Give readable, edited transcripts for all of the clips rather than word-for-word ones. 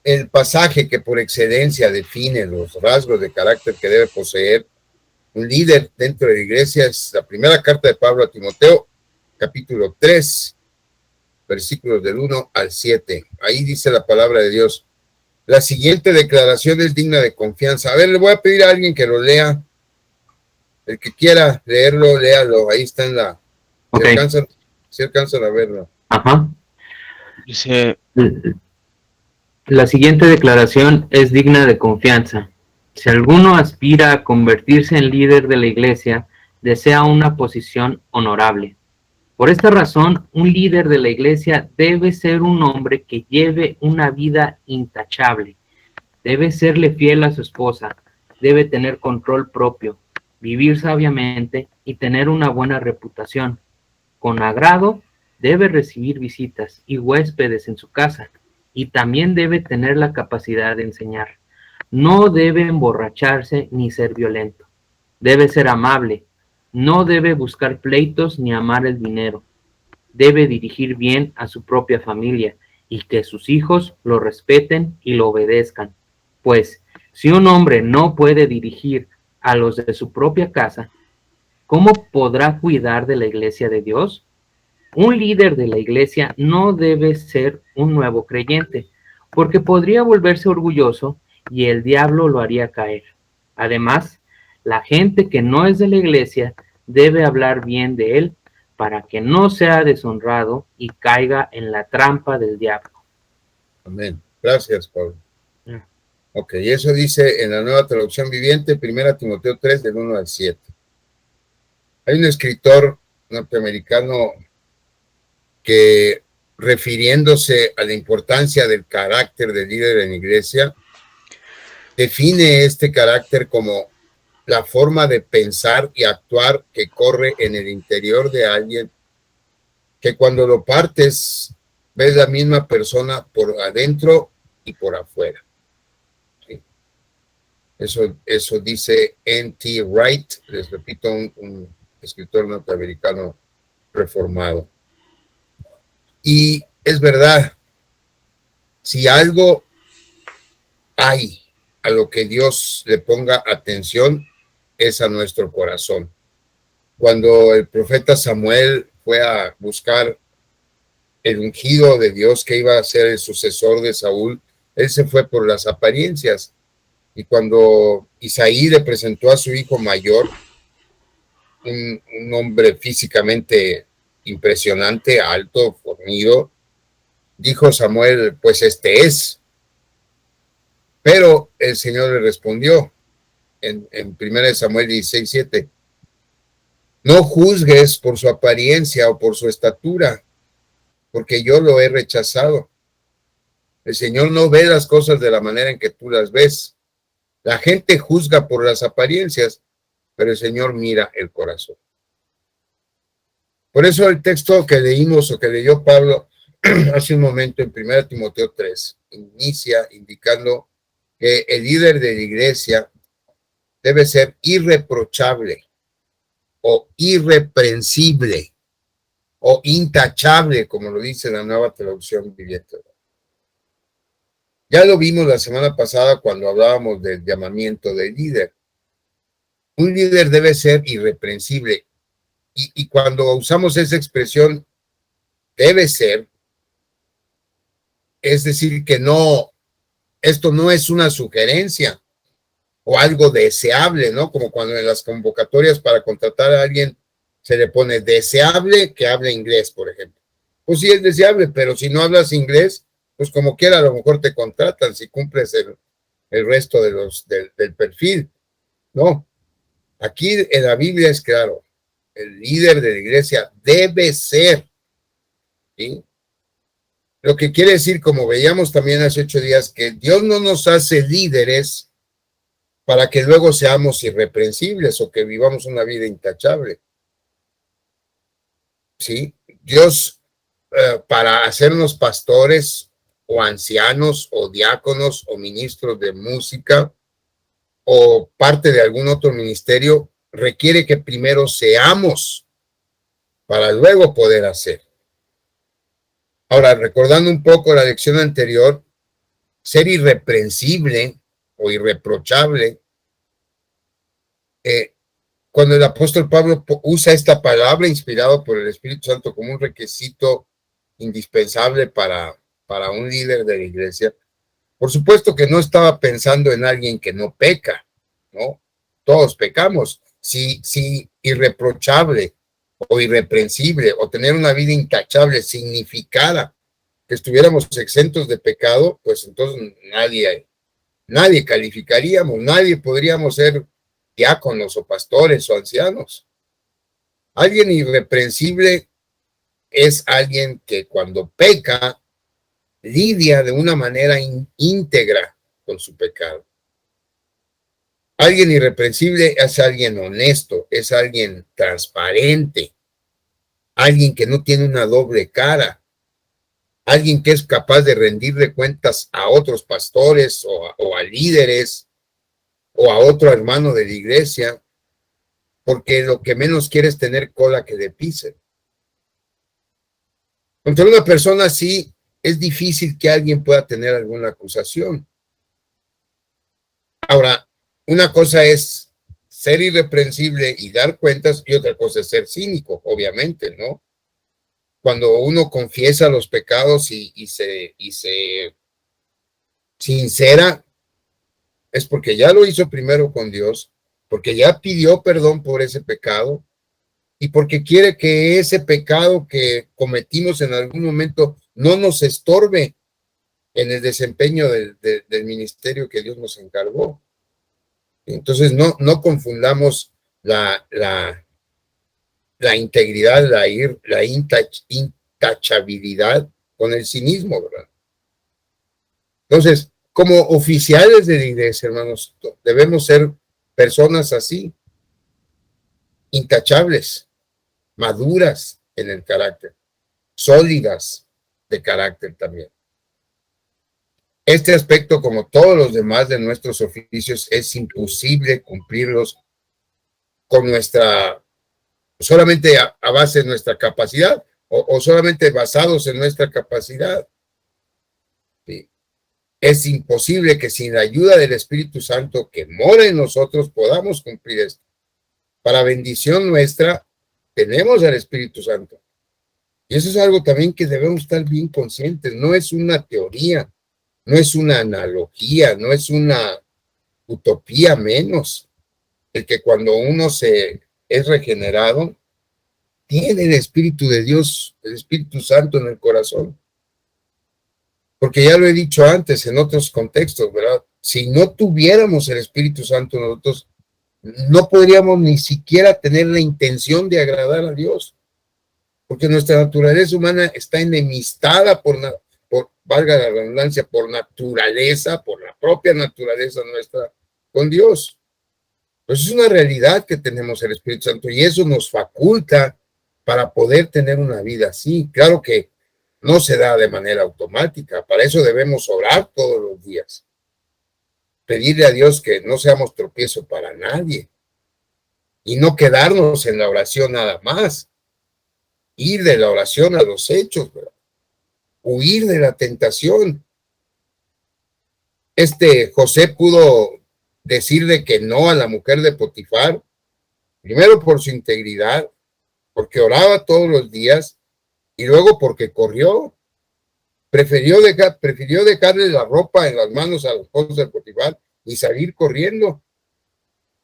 el pasaje que por excelencia define los rasgos de carácter que debe poseer un líder dentro de la iglesia es la primera carta de Pablo a Timoteo, capítulo 3, versículos del 1 al 7. Ahí dice la palabra de Dios: la siguiente declaración es digna de confianza. A ver, le voy a pedir a alguien que lo lea. El que quiera leerlo, léalo. Ahí está en la... Okay. Si alcanzan a verlo. Ajá. Dice... La siguiente declaración es digna de confianza. Si alguno aspira a convertirse en líder de la iglesia, desea una posición honorable. Por esta razón, un líder de la iglesia debe ser un hombre que lleve una vida intachable. Debe serle fiel a su esposa, debe tener control propio, vivir sabiamente y tener una buena reputación. Con agrado, debe recibir visitas y huéspedes en su casa, y también debe tener la capacidad de enseñar. No debe emborracharse ni ser violento. Debe ser amable. No debe buscar pleitos ni amar el dinero. Debe dirigir bien a su propia familia y que sus hijos lo respeten y lo obedezcan. Pues, si un hombre no puede dirigir a los de su propia casa, ¿cómo podrá cuidar de la iglesia de Dios? Un líder de la iglesia no debe ser un nuevo creyente, porque podría volverse orgulloso y el diablo lo haría caer. Además, la gente que no es de la iglesia debe hablar bien de él para que no sea deshonrado y caiga en la trampa del diablo. Amén. Gracias, Pablo. Ok, eso dice en la Nueva Traducción Viviente, 1 Timoteo 3, del 1 al 7. Hay un escritor norteamericano que, refiriéndose a la importancia del carácter del líder en la iglesia, define este carácter como la forma de pensar y actuar que corre en el interior de alguien, que cuando lo partes, ves la misma persona por adentro y por afuera. ¿Sí? Eso dice N.T. Wright, les repito, un escritor norteamericano reformado. Y es verdad, si algo hay a lo que Dios le ponga atención, es a nuestro corazón. Cuando el profeta Samuel fue a buscar el ungido de Dios que iba a ser el sucesor de Saúl, él se fue por las apariencias. Y cuando Isaí le presentó a su hijo mayor, un hombre físicamente impresionante, alto, fornido, dijo Samuel, pues este es. Pero el Señor le respondió en 1 Samuel 16:7, no juzgues por su apariencia o por su estatura, porque yo lo he rechazado. El Señor no ve las cosas de la manera en que tú las ves. La gente juzga por las apariencias, pero el Señor mira el corazón. Por eso el texto que leímos o que leyó Pablo hace un momento en 1 Timoteo 3 inicia indicando que el líder de la iglesia debe ser irreprochable o irreprensible o intachable, como lo dice la Nueva Traducción Viviente. Ya lo vimos la semana pasada cuando hablábamos del llamamiento del líder. Un líder debe ser irreprensible. Y cuando usamos esa expresión, debe ser, es decir, que no, esto no es una sugerencia o algo deseable, ¿no? Como cuando en las convocatorias para contratar a alguien se le pone deseable que hable inglés, por ejemplo. Pues sí es deseable, pero si no hablas inglés, pues como quiera a lo mejor te contratan si cumples el resto de del perfil. No, aquí en la Biblia es claro, el líder de la iglesia debe ser, ¿sí? Lo que quiere decir, como veíamos también hace 8 días, que Dios no nos hace líderes para que luego seamos irreprensibles o que vivamos una vida intachable. ¿Sí? Dios, para hacernos pastores o ancianos o diáconos o ministros de música o parte de algún otro ministerio, requiere que primero seamos para luego poder hacer. Ahora, recordando un poco la lección anterior, ser irreprensible o irreprochable. Cuando el apóstol Pablo usa esta palabra inspirado por el Espíritu Santo como un requisito indispensable para un líder de la iglesia, por supuesto que no estaba pensando en alguien que no peca, ¿no? Todos pecamos. Si irreprochable o irreprensible o tener una vida intachable significara que estuviéramos exentos de pecado, pues entonces nadie calificaríamos, nadie podríamos ser diáconos o pastores o ancianos. Alguien irreprensible es alguien que cuando peca lidia de una manera íntegra con su pecado. Alguien irreprensible es alguien honesto, es alguien transparente, alguien que no tiene una doble cara, alguien que es capaz de rendirle cuentas a otros pastores o a líderes o a otro hermano de la iglesia, porque lo que menos quiere es tener cola que le pisen. Contra una persona así es difícil que alguien pueda tener alguna acusación. Ahora, una cosa es ser irreprensible y dar cuentas y otra cosa es ser cínico, obviamente, ¿no? Cuando uno confiesa los pecados y se sincera, es porque ya lo hizo primero con Dios, porque ya pidió perdón por ese pecado y porque quiere que ese pecado que cometimos en algún momento no nos estorbe en el desempeño del ministerio que Dios nos encargó. Entonces no confundamos la integridad, la intachabilidad con el cinismo, ¿verdad? Entonces, como oficiales de la iglesia, hermanos, debemos ser personas así, intachables, maduras en el carácter, sólidas de carácter también. Este aspecto, como todos los demás de nuestros oficios, es imposible cumplirlos con solamente a base de nuestra capacidad o solamente basados en nuestra capacidad. ¿Sí? Es imposible que sin la ayuda del Espíritu Santo que mora en nosotros podamos cumplir esto. Para bendición nuestra, tenemos al Espíritu Santo. Y eso es algo también que debemos estar bien conscientes. No es una teoría, no es una analogía, no es una utopía menos. El que cuando uno es regenerado, tiene el Espíritu de Dios, el Espíritu Santo en el corazón. Porque ya lo he dicho antes en otros contextos, ¿verdad? Si no tuviéramos el Espíritu Santo nosotros, no podríamos ni siquiera tener la intención de agradar a Dios. Porque nuestra naturaleza humana está enemistada valga la redundancia, por naturaleza, por la propia naturaleza nuestra con Dios. Pues es una realidad que tenemos el Espíritu Santo y eso nos faculta para poder tener una vida así. Claro que no se da de manera automática, para eso debemos orar todos los días. Pedirle a Dios que no seamos tropiezo para nadie y no quedarnos en la oración nada más. Ir de la oración a los hechos, ¿verdad? Huir de la tentación. José pudo decirle que no a la mujer de Potifar, primero por su integridad, porque oraba todos los días, y luego porque corrió. Prefirió dejarle la ropa en las manos a los esposos de Potifar y salir corriendo.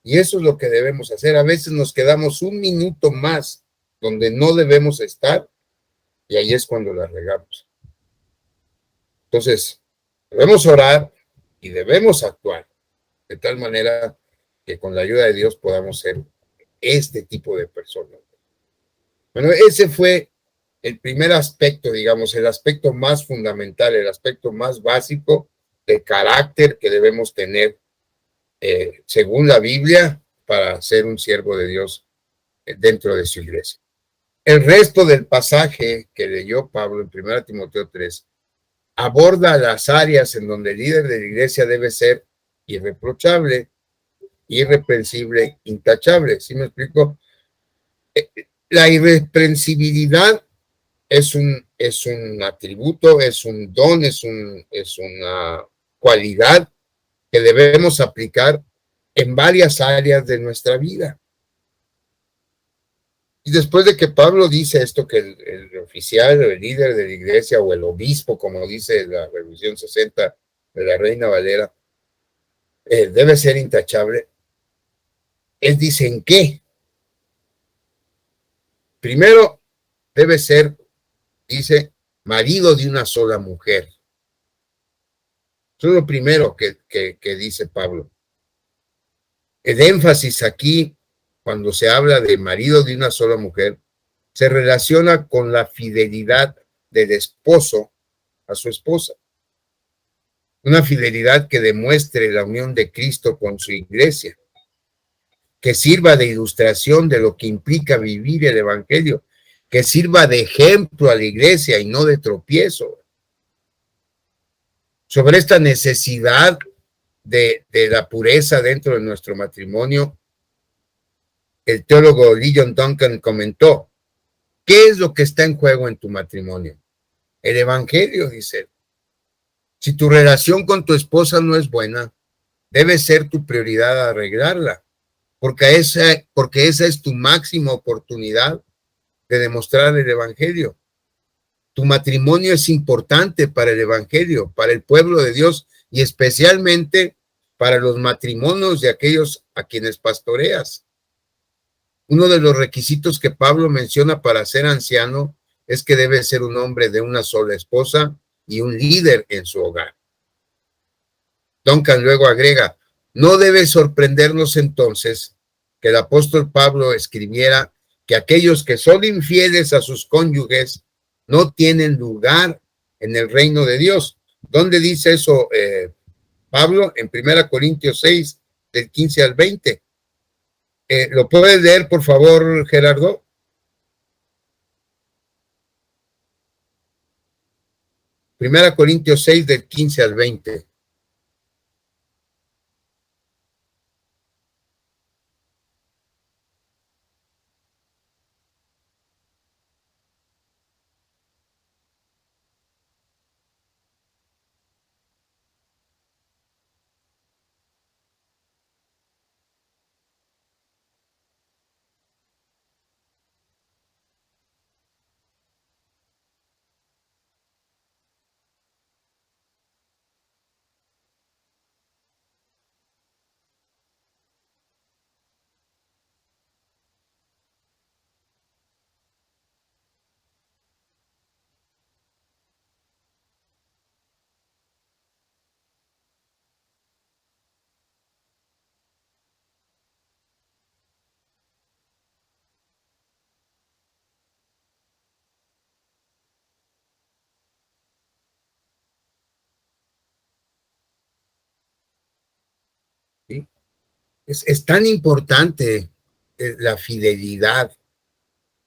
Y eso es lo que debemos hacer. A veces nos quedamos un minuto más donde no debemos estar, y ahí es cuando la regamos. Entonces, debemos orar y debemos actuar de tal manera que con la ayuda de Dios podamos ser este tipo de personas. Bueno, ese fue el primer aspecto, digamos, el aspecto más fundamental, el aspecto más básico de carácter que debemos tener según la Biblia para ser un siervo de Dios dentro de su iglesia. El resto del pasaje que leyó Pablo en 1 Timoteo 3 aborda las áreas en donde el líder de la iglesia debe ser irreprochable, irreprensible, intachable. ¿Sí me explico? La irreprensibilidad es un atributo, es un don, es una cualidad que debemos aplicar en varias áreas de nuestra vida. Y después de que Pablo dice esto, que el oficial, el líder de la iglesia o el obispo, como dice la Revolución 60 de la Reina Valera, debe ser intachable, él dice en qué. Primero, debe ser, dice, marido de una sola mujer. Eso es lo primero que dice Pablo. El énfasis aquí, cuando se habla de marido de una sola mujer, se relaciona con la fidelidad del esposo a su esposa. Una fidelidad que demuestre la unión de Cristo con su iglesia, que sirva de ilustración de lo que implica vivir el evangelio, que sirva de ejemplo a la iglesia y no de tropiezo. Sobre esta necesidad de la pureza dentro de nuestro matrimonio, el teólogo Leon Duncan comentó: ¿qué es lo que está en juego en tu matrimonio? El evangelio, dice. Si tu relación con tu esposa no es buena, debe ser tu prioridad arreglarla, porque esa es tu máxima oportunidad de demostrar el evangelio. Tu matrimonio es importante para el evangelio, para el pueblo de Dios y especialmente para los matrimonios de aquellos a quienes pastoreas. Uno de los requisitos que Pablo menciona para ser anciano es que debe ser un hombre de una sola esposa y un líder en su hogar. Duncan luego agrega: no debe sorprendernos entonces que el apóstol Pablo escribiera que aquellos que son infieles a sus cónyuges no tienen lugar en el reino de Dios. ¿Dónde dice eso Pablo? En 1 Corintios 6, del 15 al 20. ¿Lo puedes leer, por favor, Gerardo? 1 Corintios 6, del 15 al 20. ¿Sí? Es tan importante la fidelidad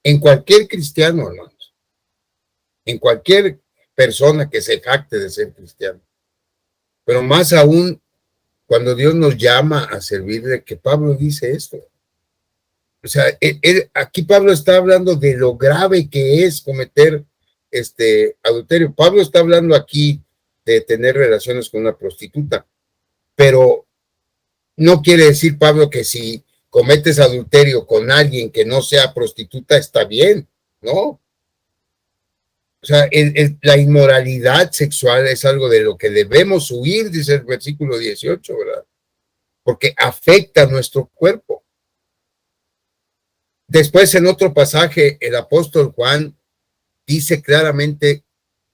en cualquier cristiano, hermanos, en cualquier persona que se jacte de ser cristiano, pero más aún cuando Dios nos llama a servirle, que Pablo dice esto. O sea, aquí Pablo está hablando de lo grave que es cometer adulterio. Pablo está hablando aquí de tener relaciones con una prostituta, pero no quiere decir, Pablo, que si cometes adulterio con alguien que no sea prostituta está bien, ¿no? O sea, la inmoralidad sexual es algo de lo que debemos huir, dice el versículo 18, ¿verdad? Porque afecta a nuestro cuerpo. Después, en otro pasaje, el apóstol Juan dice claramente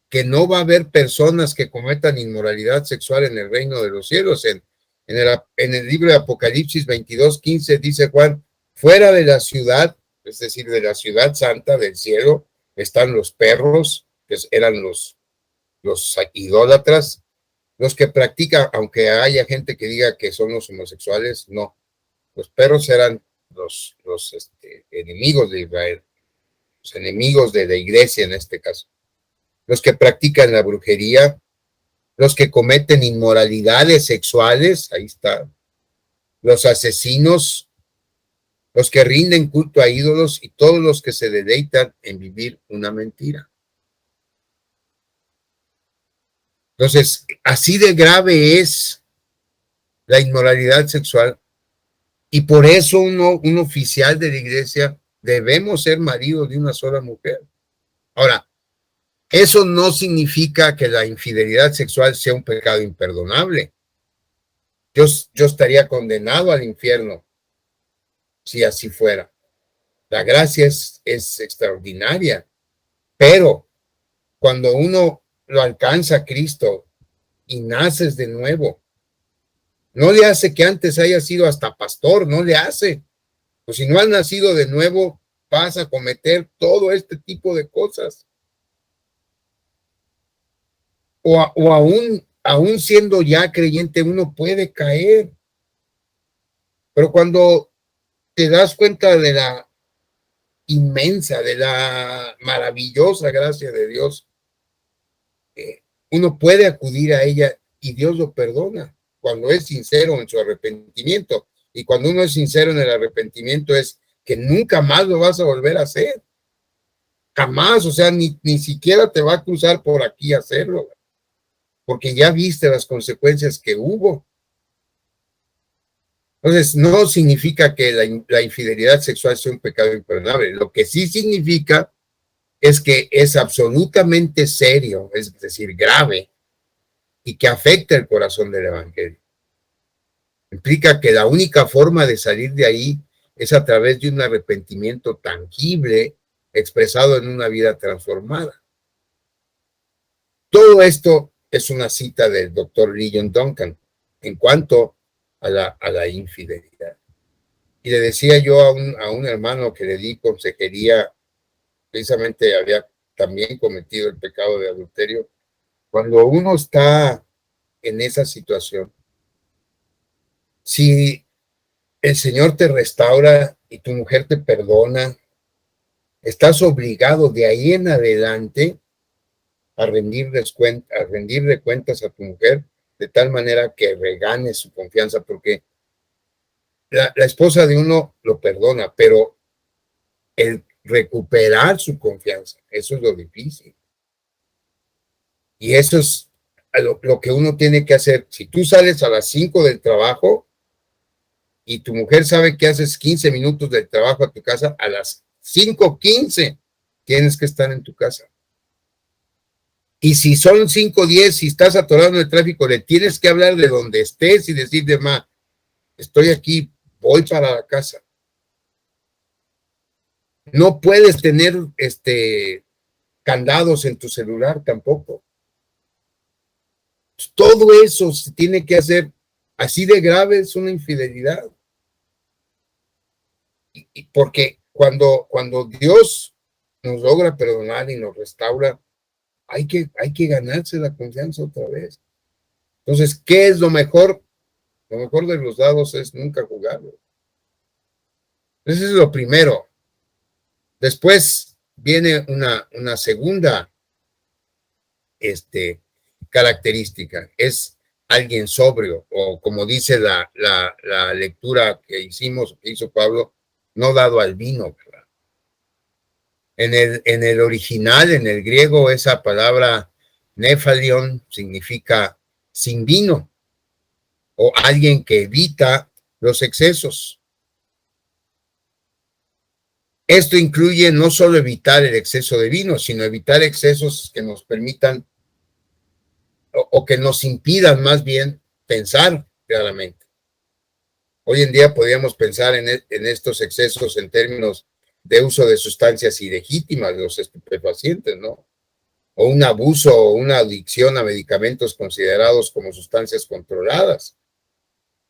que no va a haber personas que cometan inmoralidad sexual en el reino de los cielos. En el libro de Apocalipsis 22:15 dice Juan: fuera de la ciudad, es decir, de la ciudad santa del cielo, están los perros, que eran los idólatras, los que practican, aunque haya gente que diga que son los homosexuales, no. Los perros eran los enemigos de Israel, los enemigos de la iglesia en este caso. Los que practican la brujería, los que cometen inmoralidades sexuales, ahí está, los asesinos, los que rinden culto a ídolos y todos los que se deleitan en vivir una mentira. Entonces, así de grave es la inmoralidad sexual, y por eso un oficial de la iglesia debemos ser marido de una sola mujer. Ahora, eso no significa que la infidelidad sexual sea un pecado imperdonable. Yo estaría condenado al infierno si así fuera. La gracia es extraordinaria, pero cuando uno lo alcanza a Cristo y naces de nuevo, no le hace que antes haya sido hasta pastor, no le hace. Pues si no has nacido de nuevo, vas a cometer todo este tipo de cosas. O aún siendo ya creyente, uno puede caer. Pero cuando te das cuenta de la inmensa, de la maravillosa gracia de Dios, uno puede acudir a ella y Dios lo perdona cuando es sincero en su arrepentimiento. Y cuando uno es sincero en el arrepentimiento es que nunca más lo vas a volver a hacer. Jamás, o sea, ni siquiera te va a cruzar por aquí a hacerlo, porque ya viste las consecuencias que hubo. Entonces, no significa que la infidelidad sexual sea un pecado imperdonable. Lo que sí significa es que es absolutamente serio, es decir, grave, y que afecta el corazón del evangelio. Implica que la única forma de salir de ahí es a través de un arrepentimiento tangible expresado en una vida transformada. Todo esto es una cita del doctor Leon Duncan en cuanto a la infidelidad. Y le decía yo a un hermano que le di consejería, precisamente había también cometido el pecado de adulterio. Cuando uno está en esa situación, si el Señor te restaura y tu mujer te perdona, estás obligado de ahí en adelante a rendirle cuentas a tu mujer de tal manera que regane su confianza, porque la esposa de uno lo perdona, pero el recuperar su confianza, eso es lo difícil. Y eso es lo que uno tiene que hacer. Si tú sales a las 5 del trabajo y tu mujer sabe que haces 15 minutos del trabajo a tu casa, a las 5:15 tienes que estar en tu casa. Y si son 5:10, si estás atorado en el tráfico, le tienes que hablar de donde estés y decirle, ma, estoy aquí, voy para la casa. No puedes tener candados en tu celular tampoco. Todo eso se tiene que hacer. Así de grave es una infidelidad. Y porque cuando Dios nos logra perdonar y nos restaura, hay que ganarse la confianza otra vez. Entonces, ¿qué es lo mejor? Lo mejor de los dados es nunca jugarlo. Eso es lo primero. Después viene una segunda característica. Es alguien sobrio, o como dice la lectura que hizo Pablo, no dado al vino, ¿verdad? En el original, en el griego, esa palabra nefalion significa sin vino, o alguien que evita los excesos. Esto incluye no solo evitar el exceso de vino, sino evitar excesos que nos permitan o que nos impidan más bien pensar claramente. Hoy en día podríamos pensar en estos excesos en términos de uso de sustancias ilegítimas, de los estupefacientes, ¿no? O un abuso o una adicción a medicamentos considerados como sustancias controladas.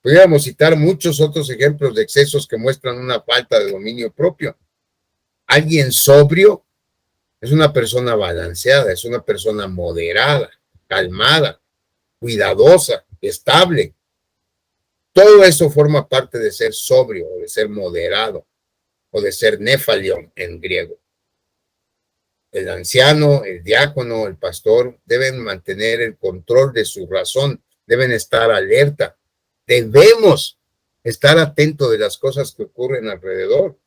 Podríamos citar muchos otros ejemplos de excesos que muestran una falta de dominio propio. Alguien sobrio es una persona balanceada, es una persona moderada, calmada, cuidadosa, estable. Todo eso forma parte de ser sobrio, o de ser moderado, o de ser nefalión en griego. El anciano, el diácono, el pastor deben mantener el control de su razón, deben estar alerta. Debemos estar atentos de las cosas que ocurren alrededor.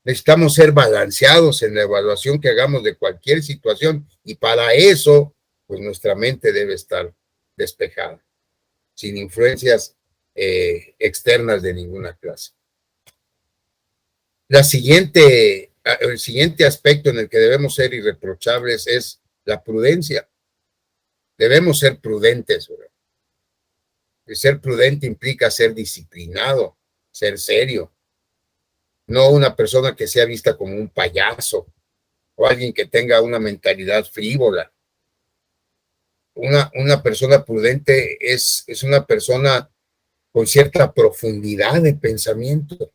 Necesitamos ser balanceados en la evaluación que hagamos de cualquier situación, y para eso pues nuestra mente debe estar despejada, sin influencias externas de ninguna clase. El siguiente aspecto en el que debemos ser irreprochables es la prudencia. Debemos ser prudentes, ¿verdad? Y ser prudente implica ser disciplinado, ser serio, no una persona que sea vista como un payaso o alguien que tenga una mentalidad frívola. Una persona prudente es una persona con cierta profundidad de pensamiento.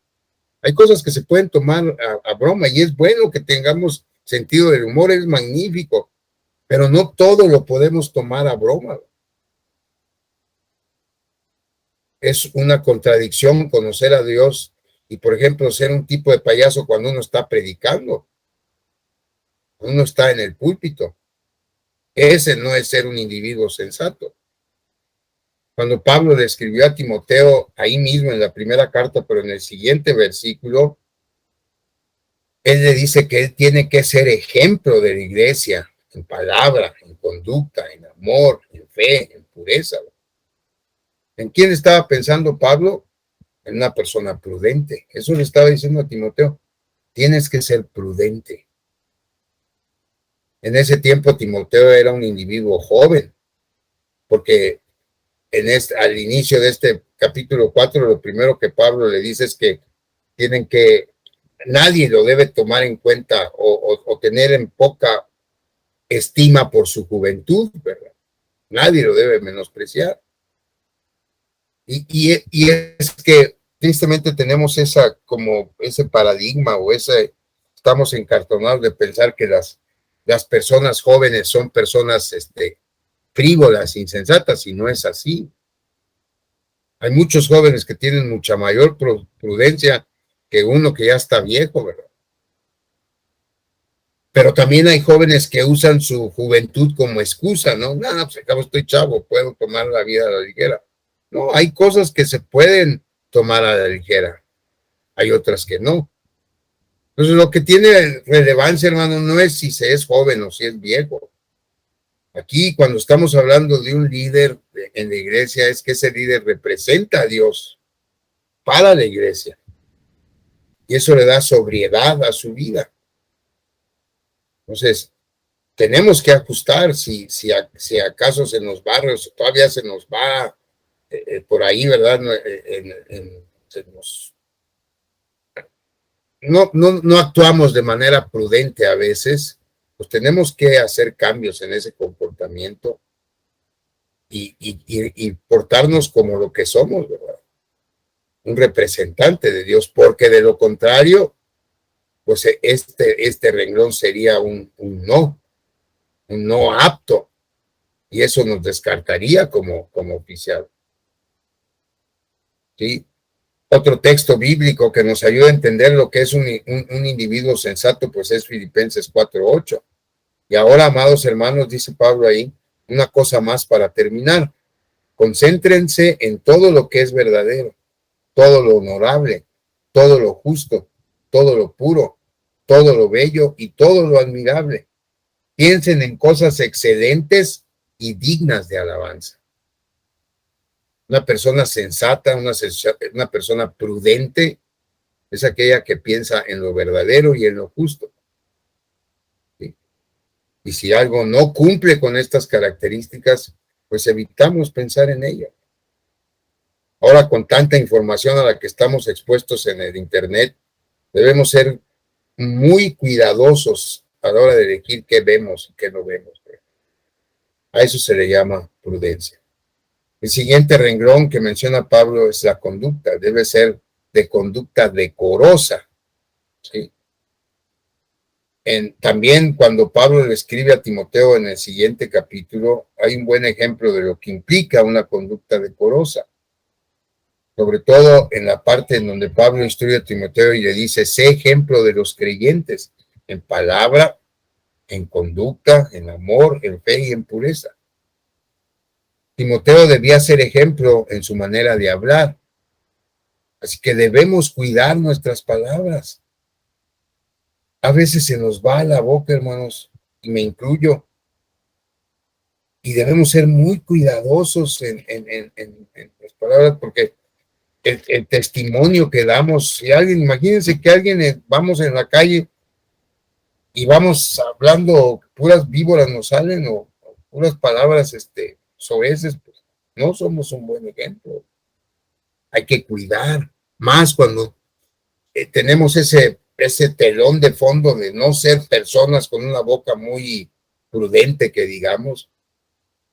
Hay cosas que se pueden tomar a broma y es bueno que tengamos sentido del humor, es magnífico, pero no todo lo podemos tomar a broma. Es una contradicción conocer a Dios y, por ejemplo, ser un tipo de payaso cuando uno está predicando, cuando uno está en el púlpito. Ese no es ser un individuo sensato. Cuando Pablo describió a Timoteo ahí mismo en la primera carta, pero en el siguiente versículo, él le dice que él tiene que ser ejemplo de la iglesia en palabra, en conducta, en amor, en fe, en pureza. ¿En quién estaba pensando Pablo? En una persona prudente. Eso le estaba diciendo a Timoteo. Tienes que ser prudente. En ese tiempo Timoteo era un individuo joven, porque al inicio de este capítulo 4, lo primero que Pablo le dice es que nadie lo debe tomar en cuenta o tener en poca estima por su juventud, ¿verdad? Nadie lo debe menospreciar. Y es que tristemente tenemos ese paradigma estamos encartonados de pensar que las personas jóvenes son personas frívolas, insensatas, y no es así. Hay muchos jóvenes que tienen mucha mayor prudencia que uno que ya está viejo, ¿verdad? Pero también hay jóvenes que usan su juventud como excusa, ¿no? No, pues acabo estoy chavo, puedo tomar la vida a la ligera. No, hay cosas que se pueden tomar a la ligera, hay otras que no. Entonces, lo que tiene relevancia, hermano, no es si se es joven o si es viejo. Aquí, cuando estamos hablando de un líder en la iglesia, es que ese líder representa a Dios para la iglesia. Y eso le da sobriedad a su vida. Entonces, tenemos que ajustar si acaso se nos va, todavía se nos va por ahí, ¿verdad? No actuamos de manera prudente a veces, pues tenemos que hacer cambios en ese comportamiento y portarnos como lo que somos, ¿verdad? Un representante de Dios, porque de lo contrario, pues este renglón sería un no apto, y eso nos descartaría como oficial. ¿Sí? Otro texto bíblico que nos ayuda a entender lo que es un individuo sensato, pues es Filipenses 4:8. Y ahora, amados hermanos, dice Pablo ahí, una cosa más para terminar. Concéntrense en todo lo que es verdadero, todo lo honorable, todo lo justo, todo lo puro, todo lo bello y todo lo admirable. Piensen en cosas excelentes y dignas de alabanza. Una persona sensata, una persona prudente, es aquella que piensa en lo verdadero y en lo justo. ¿Sí? Y si algo no cumple con estas características, pues evitamos pensar en ello. Ahora, con tanta información a la que estamos expuestos en el Internet, debemos ser muy cuidadosos a la hora de elegir qué vemos y qué no vemos. A eso se le llama prudencia. El siguiente renglón que menciona Pablo es la conducta. Debe ser de conducta decorosa. ¿Sí? También cuando Pablo le escribe a Timoteo en el siguiente capítulo, hay un buen ejemplo de lo que implica una conducta decorosa. Sobre todo en la parte en donde Pablo instruye a Timoteo y le dice, sé ejemplo de los creyentes en palabra, en conducta, en amor, en fe y en pureza. Timoteo debía ser ejemplo en su manera de hablar. Así que debemos cuidar nuestras palabras. A veces se nos va a la boca, hermanos, y me incluyo. y debemos ser muy cuidadosos en las palabras, porque el testimonio que damos, si alguien, imagínense que alguien, vamos en la calle y vamos hablando, puras víboras nos salen, o puras palabras, soeces, pues no somos un buen ejemplo. Hay que cuidar, más cuando tenemos ese telón de fondo de no ser personas con una boca muy prudente, que digamos,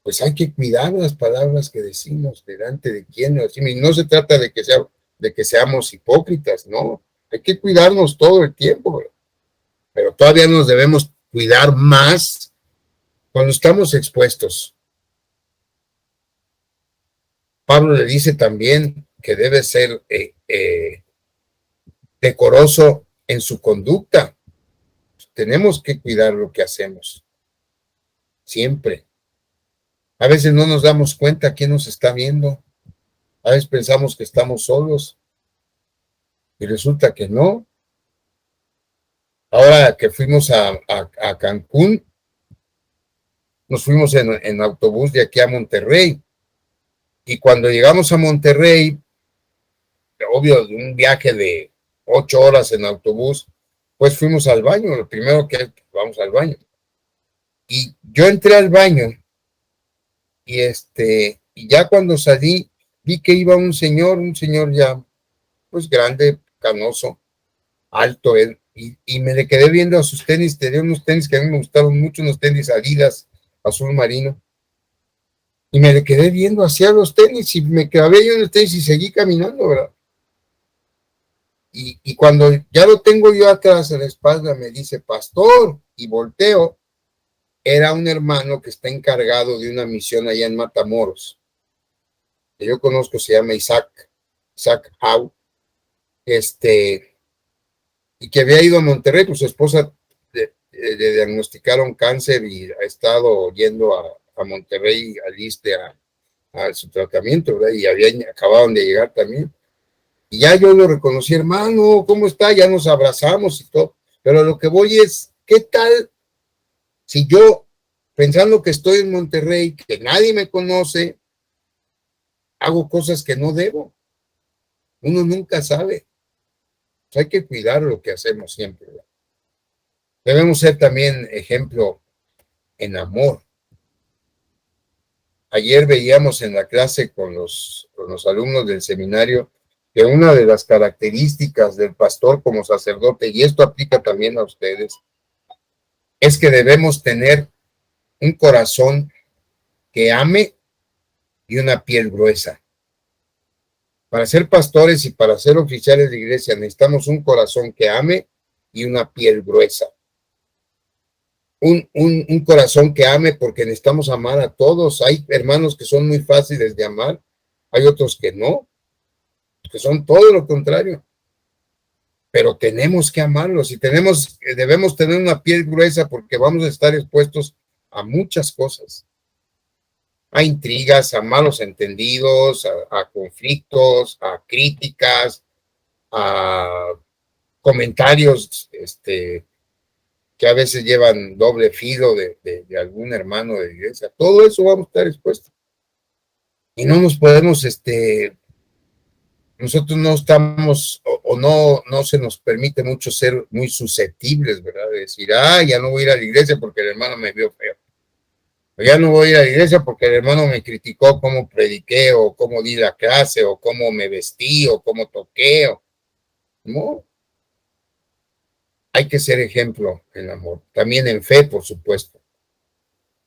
pues hay que cuidar las palabras que decimos, delante de quién lo decimos. Y no se trata de que seamos hipócritas, no. Hay que cuidarnos todo el tiempo, pero todavía nos debemos cuidar más cuando estamos expuestos. Pablo le dice también que debe ser decoroso en su conducta. Tenemos que cuidar lo que hacemos, siempre. A veces no nos damos cuenta quién nos está viendo. A veces pensamos que estamos solos y resulta que no. Ahora que fuimos a Cancún, nos fuimos en autobús de aquí a Monterrey. Y cuando llegamos a Monterrey, obvio, de un viaje de 8 horas en autobús, pues fuimos al baño. Lo primero que vamos al baño. Y yo entré al baño y ya cuando salí, vi que iba un señor ya, pues grande, canoso, alto él, y me le quedé viendo a sus tenis. Tenía unos tenis que a mí me gustaron mucho, unos tenis Adidas azul marino, y me le quedé viendo hacia los tenis, y me clavé yo en los tenis y seguí caminando, ¿verdad? Y cuando ya lo tengo yo atrás a la espalda, me dice, pastor, y volteo. Era un hermano que está encargado de una misión allá en Matamoros, que yo conozco, se llama Isaac Howe, y que había ido a Monterrey, pues su esposa le diagnosticaron cáncer y ha estado yendo a Monterrey, al ISSSTE, a su tratamiento, ¿verdad? Y acababan de llegar también. Y ya yo lo reconocí, hermano, ¿cómo está? Ya nos abrazamos y todo. Pero lo que voy es, ¿qué tal si yo, pensando que estoy en Monterrey, que nadie me conoce, hago cosas que no debo? Uno nunca sabe. Pues hay que cuidar lo que hacemos siempre, ¿verdad? Debemos ser también ejemplo en amor. Ayer veíamos en la clase con los alumnos del seminario que una de las características del pastor como sacerdote, y esto aplica también a ustedes, es que debemos tener un corazón que ame y una piel gruesa. Para ser pastores y para ser oficiales de iglesia necesitamos un corazón que ame y una piel gruesa. Un corazón que ame, porque necesitamos amar a todos. Hay hermanos que son muy fáciles de amar, hay otros que no, que son todo lo contrario. Pero tenemos que amarlos y debemos tener una piel gruesa, porque vamos a estar expuestos a muchas cosas. A intrigas, a malos entendidos, a conflictos, a críticas, a comentarios que a veces llevan doble filo de algún hermano de la iglesia. Todo eso vamos a estar expuestos. Y no nos podemos, nosotros no estamos, o no se nos permite mucho ser muy susceptibles, ¿verdad? De decir, ya no voy a ir a la iglesia porque el hermano me vio feo. O ya no voy a ir a la iglesia porque el hermano me criticó cómo prediqué, o cómo di la clase, o cómo me vestí, o cómo toqué. No. Hay que ser ejemplo en amor, también en fe, por supuesto.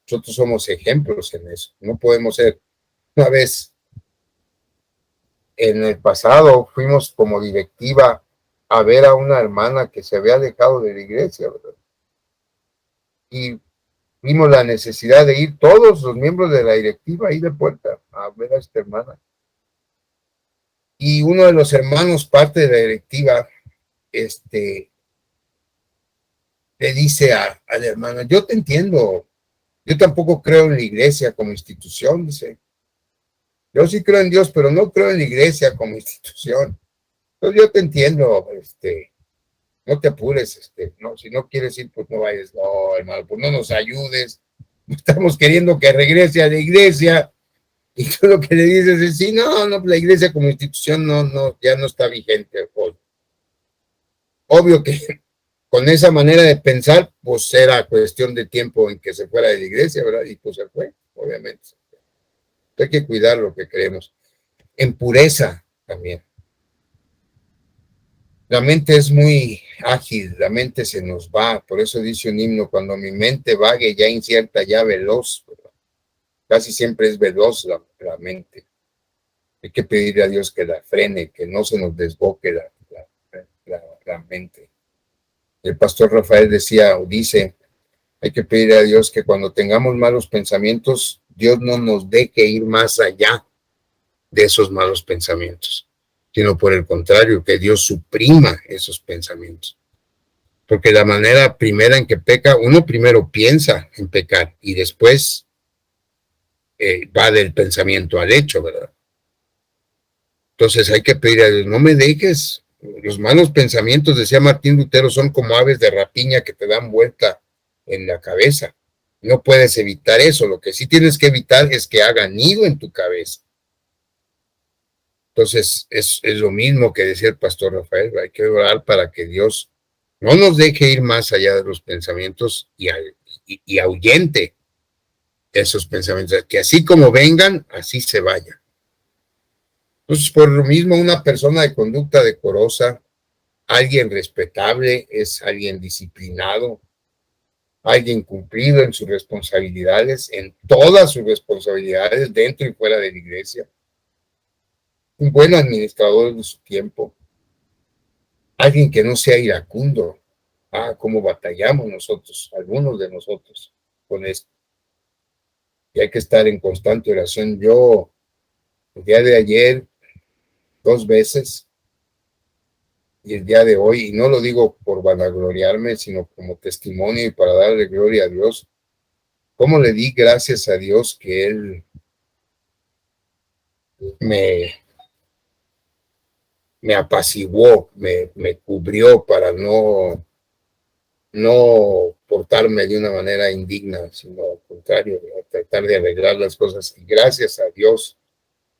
Nosotros somos ejemplos en eso. No podemos ser. Una vez en el pasado fuimos como directiva a ver a una hermana que se había alejado de la iglesia, ¿verdad? Y vimos la necesidad de ir todos los miembros de la directiva ahí de puerta a ver a esta hermana. Y uno de los hermanos, parte de la directiva, le dice a la hermana, yo te entiendo, yo tampoco creo en la iglesia como institución, dice. Yo sí creo en Dios, pero no creo en la iglesia como institución. Entonces yo te entiendo, no te apures, no, si no quieres ir, pues no vayas, no, hermano, pues no nos ayudes, estamos queriendo que regrese a la iglesia, y tú lo que le dices es, sí, no, la iglesia como institución ya no está vigente hoy. Obvio que con esa manera de pensar, pues era cuestión de tiempo en que se fuera de la iglesia, ¿verdad? Y pues se fue, obviamente. Hay que cuidar lo que creemos. En pureza también. La mente es muy ágil, la mente se nos va, por eso dice un himno, cuando mi mente vague ya incierta, ya veloz, ¿verdad? Casi siempre es veloz la mente. Hay que pedirle a Dios que la frene, que no se nos desboque la mente. El pastor Rafael decía o dice, hay que pedirle a Dios que cuando tengamos malos pensamientos, Dios no nos deje ir más allá de esos malos pensamientos, sino por el contrario, que Dios suprima esos pensamientos. Porque la manera primera en que peca, uno primero piensa en pecar y después va del pensamiento al hecho, ¿verdad? Entonces hay que pedir a Dios, no me dejes. Los malos pensamientos, decía Martín Lutero, son como aves de rapiña que te dan vuelta en la cabeza. No puedes evitar eso. Lo que sí tienes que evitar es que hagan nido en tu cabeza. Entonces es lo mismo que decía el pastor Rafael. Hay que orar para que Dios no nos deje ir más allá de los pensamientos y ahuyente esos pensamientos. Que así como vengan, así se vayan. Entonces, por lo mismo, una persona de conducta decorosa, alguien respetable, es alguien disciplinado, alguien cumplido en sus responsabilidades, en todas sus responsabilidades, dentro y fuera de la iglesia, un buen administrador de su tiempo, alguien que no sea iracundo. Cómo batallamos nosotros, algunos de nosotros, con esto. Y hay que estar en constante oración. Yo, el día de ayer, 2 veces, y el día de hoy, y no lo digo por vanagloriarme, sino como testimonio y para darle gloria a Dios, cómo le di gracias a Dios que Él me apaciguó, me cubrió para no portarme de una manera indigna, sino al contrario, tratar de arreglar las cosas. Y gracias a Dios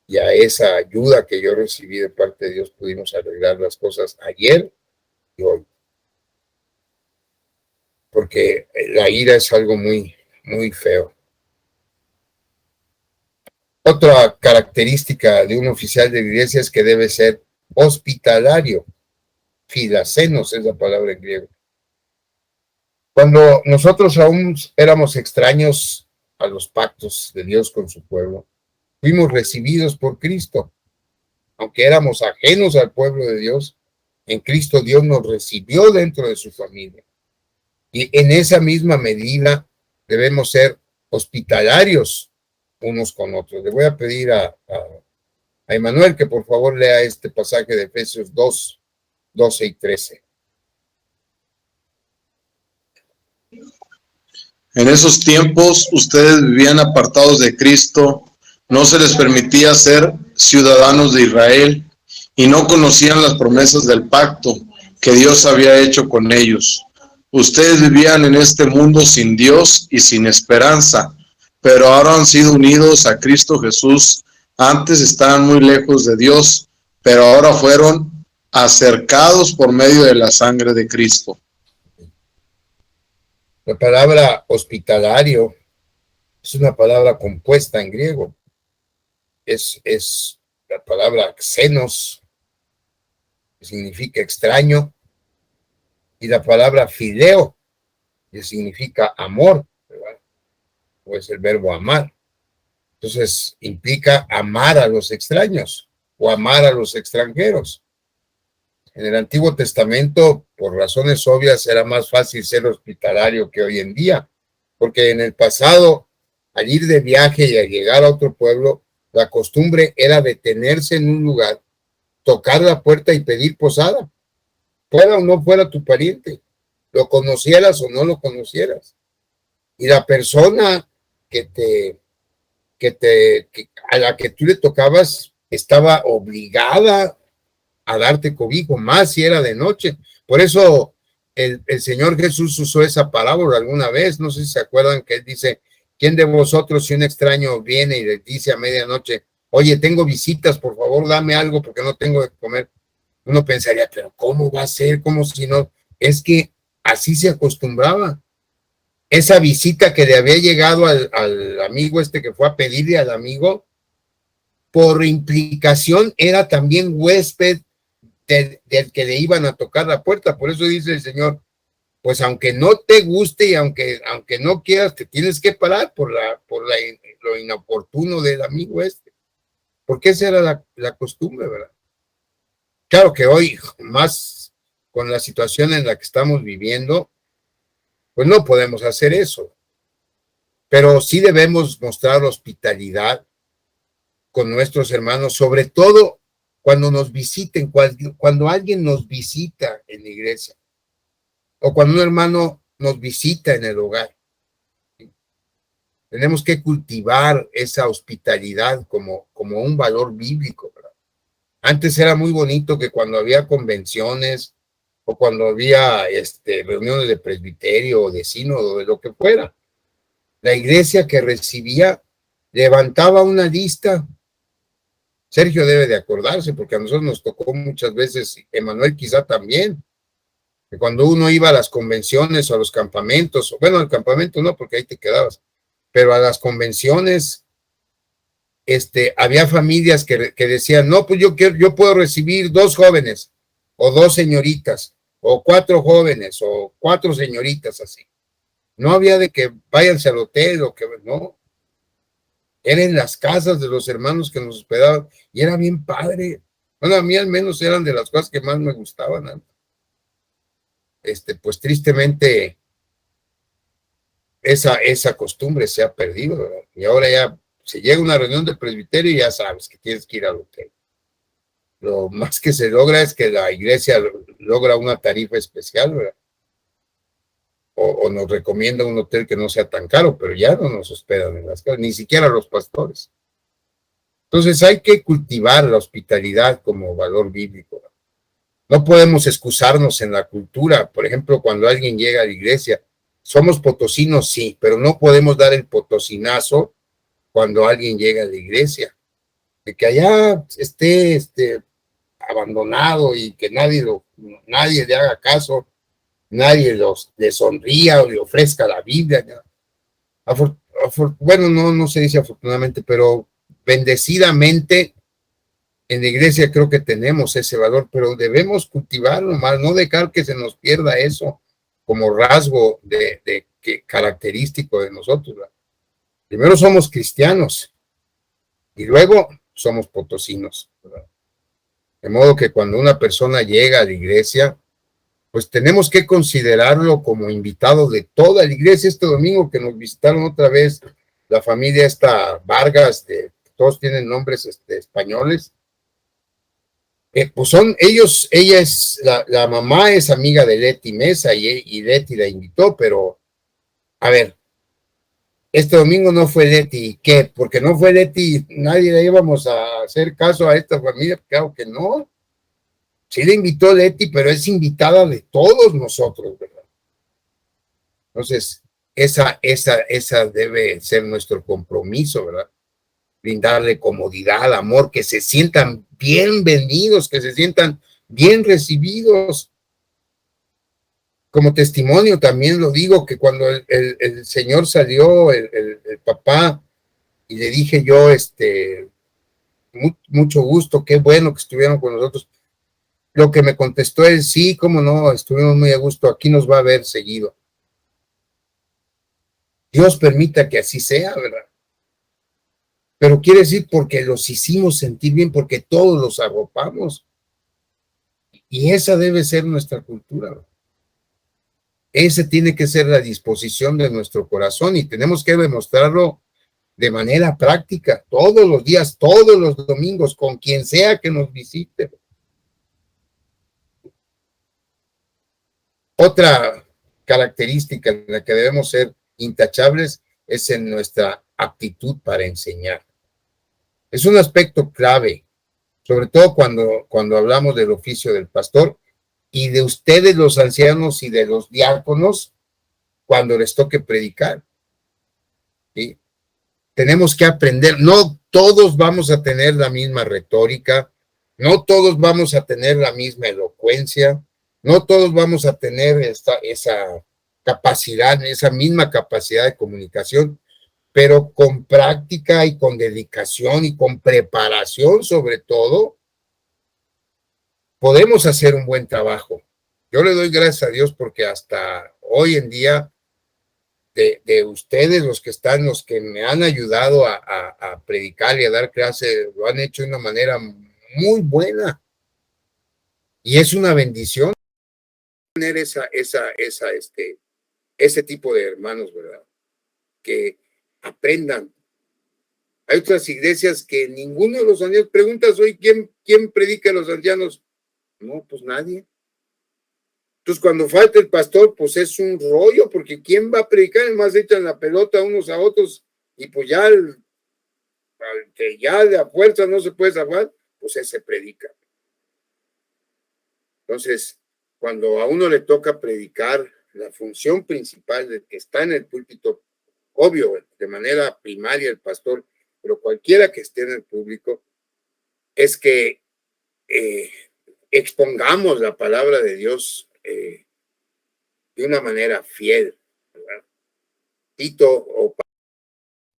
y a esa ayuda que yo recibí de parte de Dios, pudimos arreglar las cosas ayer y hoy. Porque la ira es algo muy, muy feo. Otra característica de un oficial de iglesia es que debe ser hospitalario. Filacenos es la palabra en griego. Cuando nosotros aún éramos extraños a los pactos de Dios con su pueblo, fuimos recibidos por Cristo. Aunque éramos ajenos al pueblo de Dios, en Cristo Dios nos recibió dentro de su familia. Y en esa misma medida debemos ser hospitalarios unos con otros. Le voy a pedir a Emanuel que por favor lea este pasaje de Efesios 2, 12 y 13. En esos tiempos ustedes vivían apartados de Cristo, no se les permitía ser ciudadanos de Israel y no conocían las promesas del pacto que Dios había hecho con ellos. Ustedes vivían en este mundo sin Dios y sin esperanza, pero ahora han sido unidos a Cristo Jesús. Antes estaban muy lejos de Dios, pero ahora fueron acercados por medio de la sangre de Cristo. La palabra hospitalario es una palabra compuesta en griego. Es la palabra xenos, que significa extraño, y la palabra fileo, que significa amor, ¿verdad? O es el verbo amar. Entonces implica amar a los extraños o amar a los extranjeros. En el Antiguo Testamento, por razones obvias, era más fácil ser hospitalario que hoy en día, porque en el pasado, al ir de viaje y al llegar a otro pueblo, la costumbre era detenerse en un lugar, tocar la puerta y pedir posada, fuera o no fuera tu pariente, lo conocieras o no lo conocieras. Y la persona a la que tú le tocabas estaba obligada a darte cobijo, más si era de noche. Por eso el Señor Jesús usó esa parábola alguna vez, no sé si se acuerdan que él dice, ¿Quién de vosotros, si un extraño viene y les dice a medianoche, oye, tengo visitas, por favor, dame algo porque no tengo de comer? Uno pensaría, pero ¿cómo va a ser? ¿Cómo si no? Es que así se acostumbraba. Esa visita que le había llegado al amigo que fue a pedirle al amigo, por implicación era también huésped del que le iban a tocar la puerta. Por eso dice el Señor, pues aunque no te guste y aunque no quieras, te tienes que parar por lo inoportuno del amigo porque esa era la costumbre, ¿verdad? Claro que hoy, más con la situación en la que estamos viviendo, pues no podemos hacer eso, pero sí debemos mostrar hospitalidad con nuestros hermanos, sobre todo cuando nos visiten, cuando alguien nos visita en la iglesia, o cuando un hermano nos visita en el hogar. Tenemos que cultivar esa hospitalidad como un valor bíblico, ¿verdad? Antes era muy bonito que cuando había convenciones o cuando había reuniones de presbiterio o de sínodo, de lo que fuera, la iglesia que recibía levantaba una lista. Sergio debe de acordarse, porque a nosotros nos tocó muchas veces, Emanuel quizá también, que cuando uno iba a las convenciones o a los campamentos, bueno, al campamento no, porque ahí te quedabas, pero a las convenciones, había familias que decían, no, pues yo puedo recibir 2 jóvenes, o 2 señoritas, o 4 jóvenes, o 4 señoritas, así. No había de que váyanse al hotel, o que no. Era en las casas de los hermanos que nos hospedaban, y era bien padre. Bueno, a mí al menos eran de las cosas que más me gustaban, ¿no? Pues tristemente, esa costumbre se ha perdido, ¿verdad? Y ahora ya se llega a una reunión del presbiterio y ya sabes que tienes que ir al hotel. Lo más que se logra es que la iglesia logra una tarifa especial, ¿verdad? O nos recomienda un hotel que no sea tan caro, pero ya no nos hospedan en las casas, ni siquiera los pastores. Entonces hay que cultivar la hospitalidad como valor bíblico. No podemos excusarnos en la cultura. Por ejemplo, cuando alguien llega a la iglesia, somos potosinos, sí, pero no podemos dar el potosinazo cuando alguien llega a la iglesia. De que allá esté abandonado y que nadie le haga caso, nadie le sonría o le ofrezca la Biblia. Bueno, no se dice afortunadamente, pero bendecidamente en la iglesia creo que tenemos ese valor, pero debemos cultivarlo más, no dejar que se nos pierda eso como rasgo característico de nosotros, ¿verdad? Primero somos cristianos y luego somos potosinos, ¿verdad? De modo que cuando una persona llega a la iglesia, pues tenemos que considerarlo como invitado de toda la iglesia. Este domingo que nos visitaron otra vez la familia Vargas, todos tienen nombres españoles, pues la mamá es amiga de Leti Mesa y Leti la invitó, pero a ver, este domingo no fue Leti, ¿qué? Porque no fue Leti, nadie le íbamos a hacer caso a esta familia, claro que no. Sí le invitó Leti, pero es invitada de todos nosotros, ¿verdad? Entonces, esa debe ser nuestro compromiso, ¿verdad? Brindarle comodidad, amor, que se sientan bienvenidos, que se sientan bien recibidos. Como testimonio también lo digo, que cuando el señor salió, el papá, y le dije yo, mucho gusto, qué bueno que estuvieron con nosotros. Lo que me contestó él, sí, cómo no, estuvimos muy a gusto, aquí nos va a ver seguido. Dios permita que así sea, ¿verdad? Pero quiere decir porque los hicimos sentir bien, porque todos los arropamos. Y esa debe ser nuestra cultura, ¿verdad? Esa tiene que ser la disposición de nuestro corazón y tenemos que demostrarlo de manera práctica, todos los días, todos los domingos, con quien sea que nos visite. Otra característica en la que debemos ser intachables es en nuestra aptitud para enseñar. Es un aspecto clave, sobre todo cuando hablamos del oficio del pastor y de ustedes los ancianos y de los diáconos cuando les toque predicar. ¿sí? Tenemos que aprender, no todos vamos a tener la misma retórica, no todos vamos a tener la misma elocuencia, no todos vamos a tener esa capacidad, esa misma capacidad de comunicación, pero con práctica y con dedicación y con preparación sobre todo, podemos hacer un buen trabajo. Yo le doy gracias a Dios porque hasta hoy en día de ustedes, los que me han ayudado a predicar y a dar clases, lo han hecho de una manera muy buena. Y es una bendición tener ese tipo de hermanos, ¿verdad? Que aprendan. Hay otras iglesias que ninguno de los ancianos, preguntas hoy, ¿quién predica a los ancianos? No, pues nadie. Entonces, cuando falta el pastor, pues es un rollo, porque ¿quién va a predicar? Además, echan la pelota unos a otros y pues ya, que ya de a fuerza no se puede salvar, pues ese predica. Entonces, cuando a uno le toca predicar, la función principal del que está en el púlpito, obvio, de manera primaria el pastor, pero cualquiera que esté en el público, es que expongamos la palabra de Dios de una manera fiel, ¿verdad? Tito, o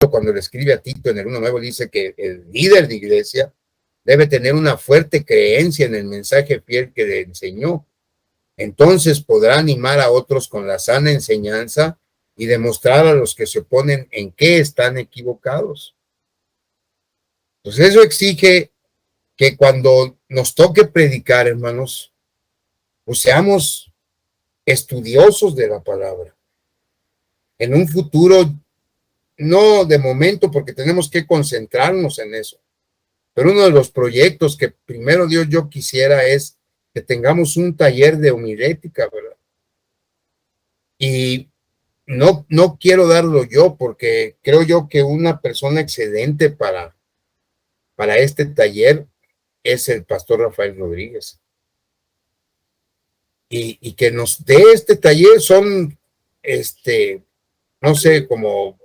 cuando le escribe a Tito en el 1:9, dice que el líder de iglesia debe tener una fuerte creencia en el mensaje fiel que le enseñó. Entonces podrá animar a otros con la sana enseñanza y demostrar a los que se oponen en qué están equivocados. Entonces eso exige que cuando nos toque predicar, hermanos, pues seamos estudiosos de la palabra. En un futuro, no de momento, porque tenemos que concentrarnos en eso, pero uno de los proyectos que primero Dios yo quisiera es que tengamos un taller de homilética, ¿verdad? Y no quiero darlo yo, porque creo yo que una persona excelente para este taller es el pastor Rafael Rodríguez. Y que nos dé este taller son, no sé, como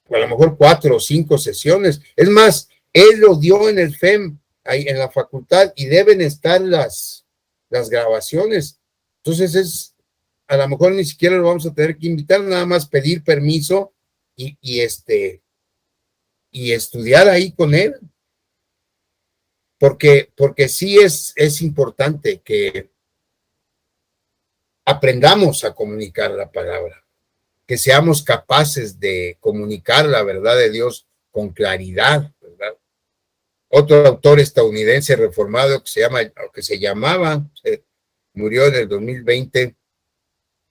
a lo mejor 4 o 5 sesiones. Es más, él lo dio en el FEM, ahí en la facultad, y deben estar las grabaciones. Entonces a lo mejor ni siquiera lo vamos a tener que invitar, nada más pedir permiso y estudiar ahí con él. Porque sí es importante que aprendamos a comunicar la palabra, que seamos capaces de comunicar la verdad de Dios con claridad, ¿verdad? Otro autor estadounidense reformado que se llamaba, murió en el 2020,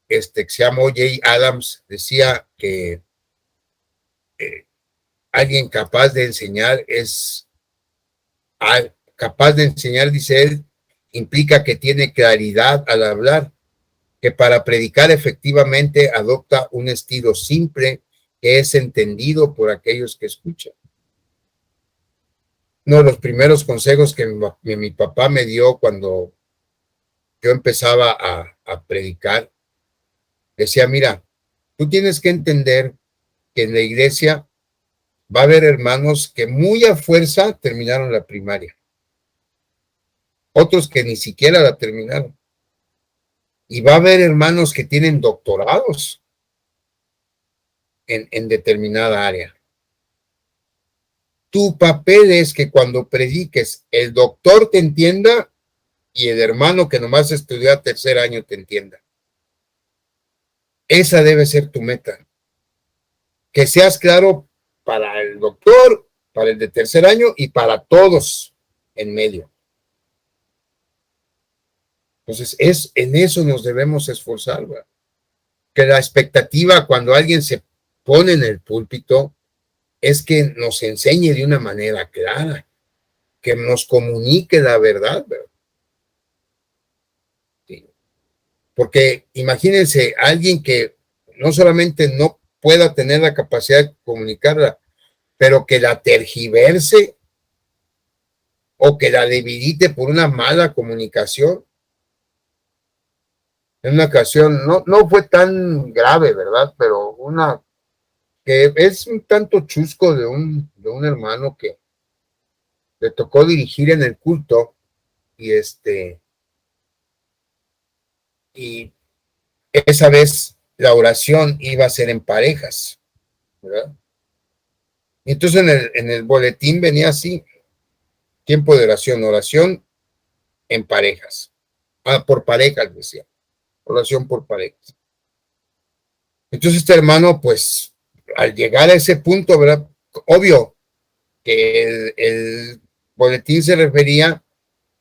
que se llama O.J. Adams, decía que alguien capaz de enseñar dice él, implica que tiene claridad al hablar, que para predicar efectivamente adopta un estilo simple que es entendido por aquellos que escuchan. Uno de los primeros consejos que mi papá me dio cuando yo empezaba a predicar, decía, mira, tú tienes que entender que en la iglesia va a haber hermanos que muy a fuerza terminaron la primaria, otros que ni siquiera la terminaron. Y va a haber hermanos que tienen doctorados en determinada área. Tu papel es que cuando prediques, el doctor te entienda y el hermano que nomás estudió a tercer año te entienda. Esa debe ser tu meta. Que seas claro para el doctor, para el de tercer año y para todos en medio. Entonces, en eso nos debemos esforzar, ¿verdad? Que la expectativa cuando alguien se pone en el púlpito es que nos enseñe de una manera clara, que nos comunique la verdad, ¿verdad? Sí. Porque imagínense, alguien que no solamente no pueda tener la capacidad de comunicarla, pero que la tergiverse o que la debilite por una mala comunicación. En una ocasión, no fue tan grave, ¿verdad? Pero una que es un tanto chusco de un hermano que le tocó dirigir en el culto y y esa vez la oración iba a ser en parejas, ¿verdad? Entonces en el boletín venía así, tiempo de oración en parejas, por parejas decía, oración por parejas. Entonces este hermano, pues, al llegar a ese punto, ¿verdad? Obvio que el boletín se refería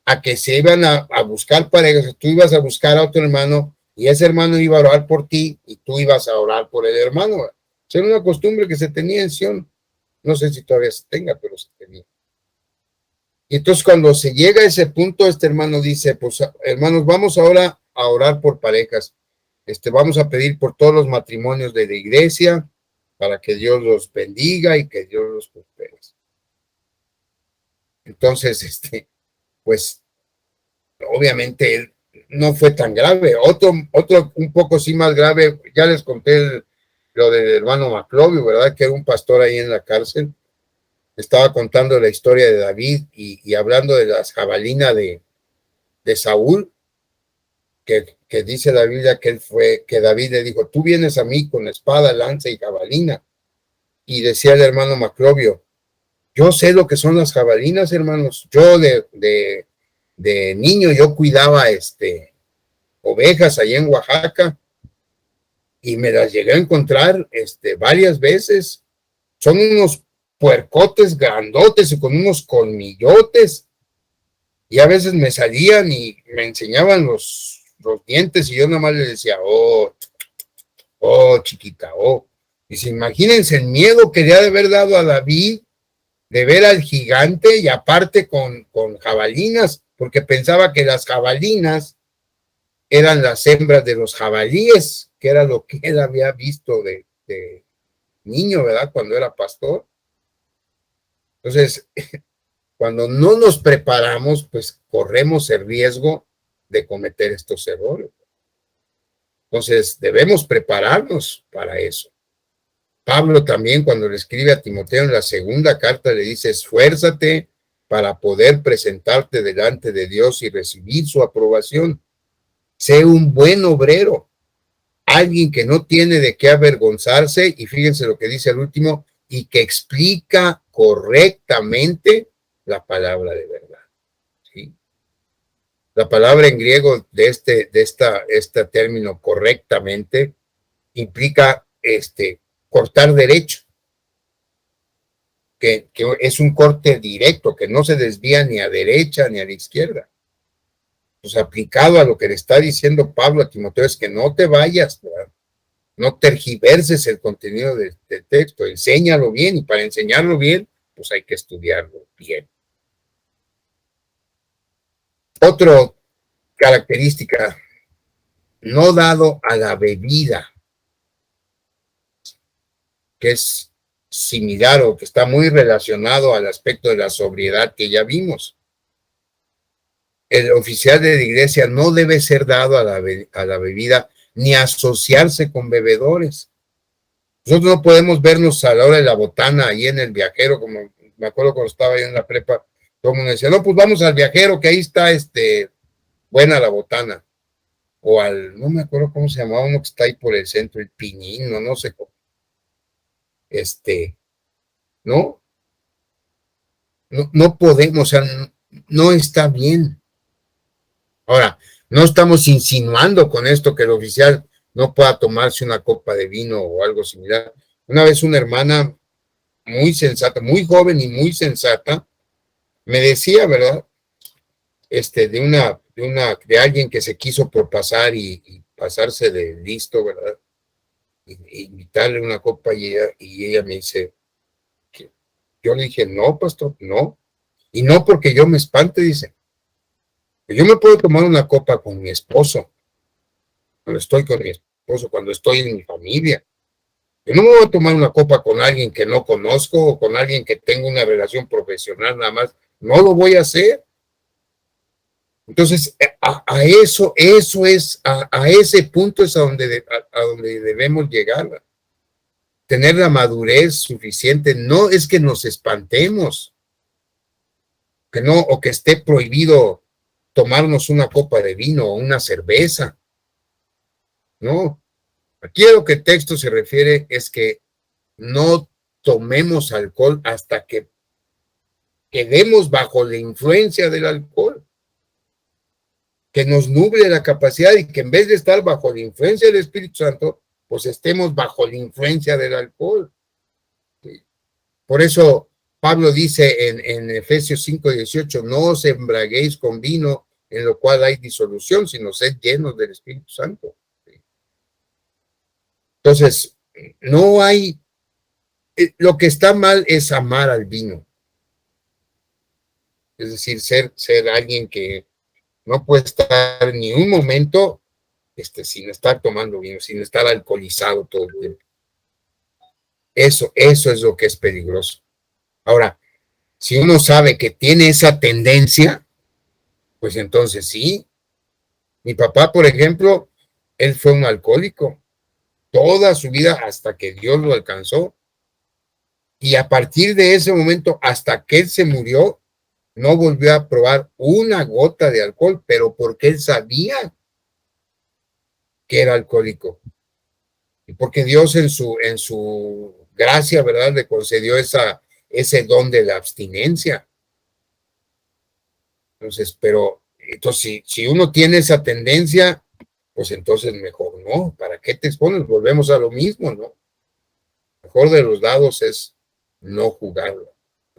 a que se iban a buscar parejas, tú ibas a buscar a otro hermano y ese hermano iba a orar por ti y tú ibas a orar por el hermano. Era una costumbre que se tenía en Sion, no sé si todavía se tenga, pero se tenía. Y entonces cuando se llega a ese punto, este hermano dice, pues hermanos, vamos ahora a orar por parejas. Vamos a pedir por todos los matrimonios de la iglesia para que Dios los bendiga y que Dios los prospere. Entonces, pues, obviamente él no fue tan grave. Otro un poco sí más grave, ya les conté lo del hermano Maclovio, ¿verdad? Que era un pastor ahí en la cárcel. Estaba contando la historia de David y hablando de las jabalinas de Saúl, que dice la Biblia que David le dijo, tú vienes a mí con espada, lanza y jabalina. Y decía el hermano Maclovio, yo sé lo que son las jabalinas, hermanos. Yo de niño yo cuidaba ovejas allá en Oaxaca y me las llegué a encontrar varias veces. Son unos puercotes grandotes y con unos colmillotes. Y a veces me salían y me enseñaban los dientes y yo nada más le decía, oh, chiquita, oh. Y se imagínense el miedo que le ha de haber dado a David de ver al gigante y aparte con jabalinas, porque pensaba que las jabalinas eran las hembras de los jabalíes, que era lo que él había visto de niño, ¿verdad? Cuando era pastor. Entonces, cuando no nos preparamos, pues corremos el riesgo de cometer estos errores. Entonces, debemos prepararnos para eso. Pablo también, cuando le escribe a Timoteo en la segunda carta, le dice, esfuérzate para poder presentarte delante de Dios y recibir su aprobación. Sé un buen obrero, alguien que no tiene de qué avergonzarse, y fíjense lo que dice al último, y que explica correctamente la palabra de verdad. ¿Sí? La palabra en griego de este término correctamente implica cortar derecho, que es un corte directo, que no se desvía ni a derecha ni a la izquierda. Pues aplicado a lo que le está diciendo Pablo a Timoteo es que no te vayas, ¿verdad? No tergiverses el contenido del texto, enséñalo bien y para enseñarlo bien, pues hay que estudiarlo bien. Otra característica, no dado a la bebida, que es similar o que está muy relacionado al aspecto de la sobriedad que ya vimos. El oficial de la iglesia no debe ser dado a la bebida ni asociarse con bebedores. Nosotros no podemos vernos a la hora de la botana ahí en el Viajero, como me acuerdo cuando estaba ahí en la prepa, todo el mundo decía, no, pues vamos al Viajero, que ahí está buena la botana. O no me acuerdo cómo se llamaba uno que está ahí por el centro, el Pinín, no sé cómo. ¿No? No podemos, o sea, no está bien. Ahora, no estamos insinuando con esto que el oficial no pueda tomarse una copa de vino o algo similar. Una vez una hermana muy sensata, muy joven y muy sensata, me decía, ¿verdad? De alguien que se quiso propasar y pasarse de listo, ¿verdad? Y invitarle una copa y ella me dice, yo le dije, no, pastor, no. Y no porque yo me espante, dice. Yo me puedo tomar una copa con mi esposo, cuando estoy con mi esposo, cuando estoy en mi familia. Yo no me voy a tomar una copa con alguien que no conozco o con alguien que tengo una relación profesional nada más. No lo voy a hacer. Entonces, a ese punto es a donde debemos llegar. tener la madurez suficiente, no es que nos espantemos, que no, o que esté prohibido tomarnos una copa de vino o una cerveza. No, aquí a lo que el texto se refiere es que no tomemos alcohol hasta que quedemos bajo la influencia del alcohol, que nos nuble la capacidad y que en vez de estar bajo la influencia del Espíritu Santo, pues estemos bajo la influencia del alcohol. ¿Sí? Por eso Pablo dice en Efesios 5:18, no os embraguéis con vino en lo cual hay disolución, sino sed llenos del Espíritu Santo. ¿Sí? Entonces, no hay, lo que está mal es amar al vino. Es decir, ser alguien que no puede estar ni un momento sin estar tomando vino, sin estar alcoholizado todo el tiempo. Eso es lo que es peligroso. Ahora, si uno sabe que tiene esa tendencia, pues entonces sí. Mi papá, por ejemplo, él fue un alcohólico toda su vida hasta que Dios lo alcanzó. Y a partir de ese momento, hasta que él se murió, no volvió a probar una gota de alcohol, pero porque él sabía que era alcohólico. Y porque Dios en su gracia, ¿verdad?, le concedió ese don de la abstinencia. Entonces, si uno tiene esa tendencia, pues entonces mejor no. ¿Para qué te expones? Volvemos a lo mismo, ¿no? Mejor de los dados es no jugarlo.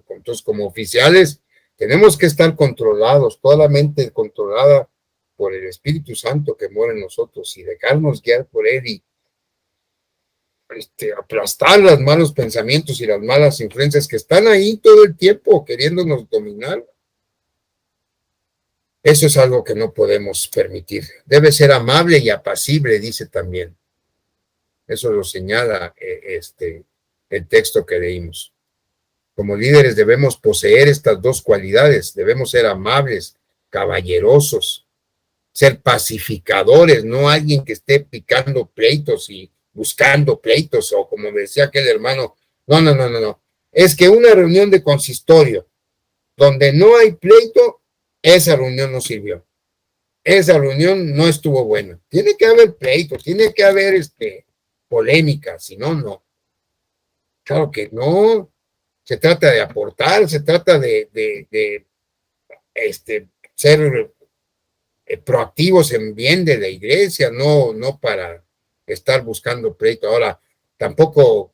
Entonces, como oficiales, tenemos que estar controlados, toda la mente controlada por el Espíritu Santo que mora en nosotros y dejarnos guiar por él y aplastar los malos pensamientos y las malas influencias que están ahí todo el tiempo queriéndonos dominar. Eso es algo que no podemos permitir. Debe ser amable y apacible, dice también. Eso lo señala el texto que leímos. Como líderes debemos poseer estas dos cualidades. Debemos ser amables, caballerosos, ser pacificadores, no alguien que esté picando pleitos y buscando pleitos, o como me decía aquel hermano, no. Es que una reunión de consistorio donde no hay pleito, esa reunión no sirvió. Esa reunión no estuvo buena. Tiene que haber pleito, tiene que haber polémica, si no, no. Claro que no. Se trata de aportar, se trata de ser proactivos en bien de la iglesia, no para estar buscando pleito. Ahora, tampoco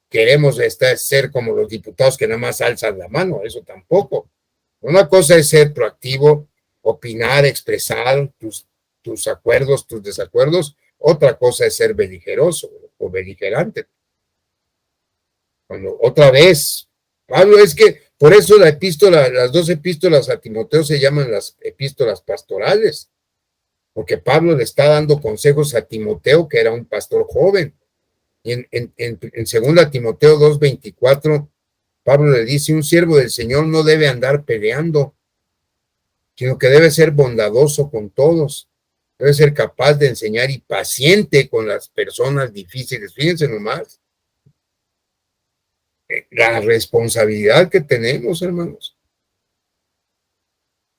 queremos ser como los diputados que nada más alzan la mano, eso tampoco. Una cosa es ser proactivo, opinar, expresar tus acuerdos, tus desacuerdos. Otra cosa es ser beligeroso o beligerante. Cuando otra vez, Pablo, es que por eso las dos epístolas a Timoteo se llaman las epístolas pastorales, porque Pablo le está dando consejos a Timoteo, que era un pastor joven. Y en 2 Timoteo 2:24, Pablo le dice, un siervo del Señor no debe andar peleando, sino que debe ser bondadoso con todos, debe ser capaz de enseñar y paciente con las personas difíciles. Fíjense nomás la responsabilidad que tenemos, hermanos,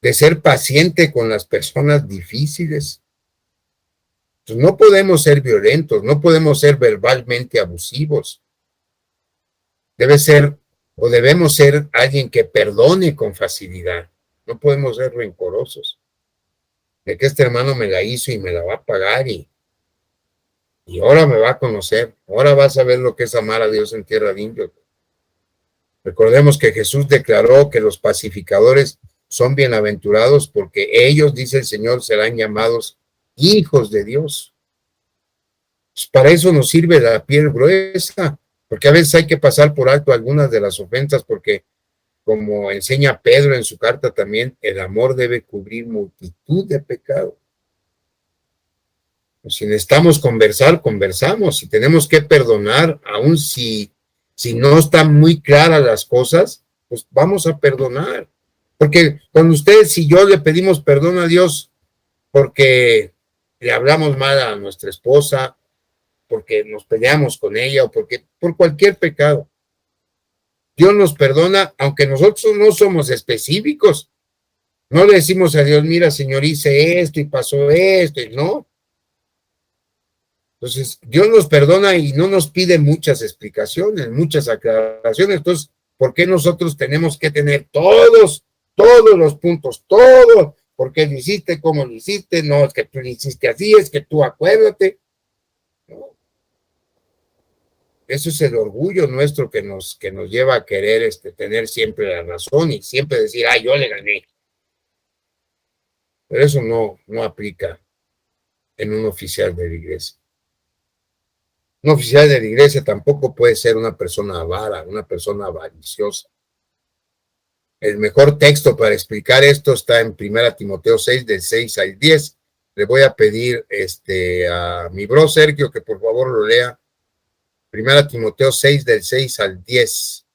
de ser paciente con las personas difíciles. Entonces, no podemos ser violentos, no podemos ser verbalmente abusivos. Debemos ser alguien que perdone con facilidad. No podemos ser rencorosos. De que este hermano me la hizo y me la va a pagar y ahora me va a conocer. Ahora vas a ver lo que es amar a Dios en tierra de indios. Recordemos que Jesús declaró que los pacificadores son bienaventurados porque ellos, dice el Señor, serán llamados hijos de Dios. Pues para eso nos sirve la piel gruesa, porque a veces hay que pasar por alto algunas de las ofensas, porque como enseña Pedro en su carta también, el amor debe cubrir multitud de pecados. Pues si necesitamos conversar, conversamos. Si tenemos que perdonar, aun si no están muy claras las cosas, pues vamos a perdonar. Porque cuando ustedes y yo le pedimos perdón a Dios porque le hablamos mal a nuestra esposa, porque nos peleamos con ella o porque por cualquier pecado. Dios nos perdona, aunque nosotros no somos específicos. No le decimos a Dios, mira, Señor, hice esto y pasó esto, y no. Entonces, Dios nos perdona y no nos pide muchas explicaciones, muchas aclaraciones. Entonces, ¿por qué nosotros tenemos que tener todos los puntos, todo? ¿Por qué lo hiciste? ¿Cómo lo hiciste? No, es que tú lo hiciste así, es que tú acuérdate. No. Eso es el orgullo nuestro que nos lleva a querer tener siempre la razón y siempre decir, yo le gané. Pero eso no aplica en un oficial de la iglesia. Un oficial de la iglesia tampoco puede ser una persona avara, una persona avariciosa. El mejor texto para explicar esto está en 1 Timoteo 6, del 6 al 10. Le voy a pedir a mi bro Sergio que por favor lo lea. 1 Timoteo 6, del 6 al 10.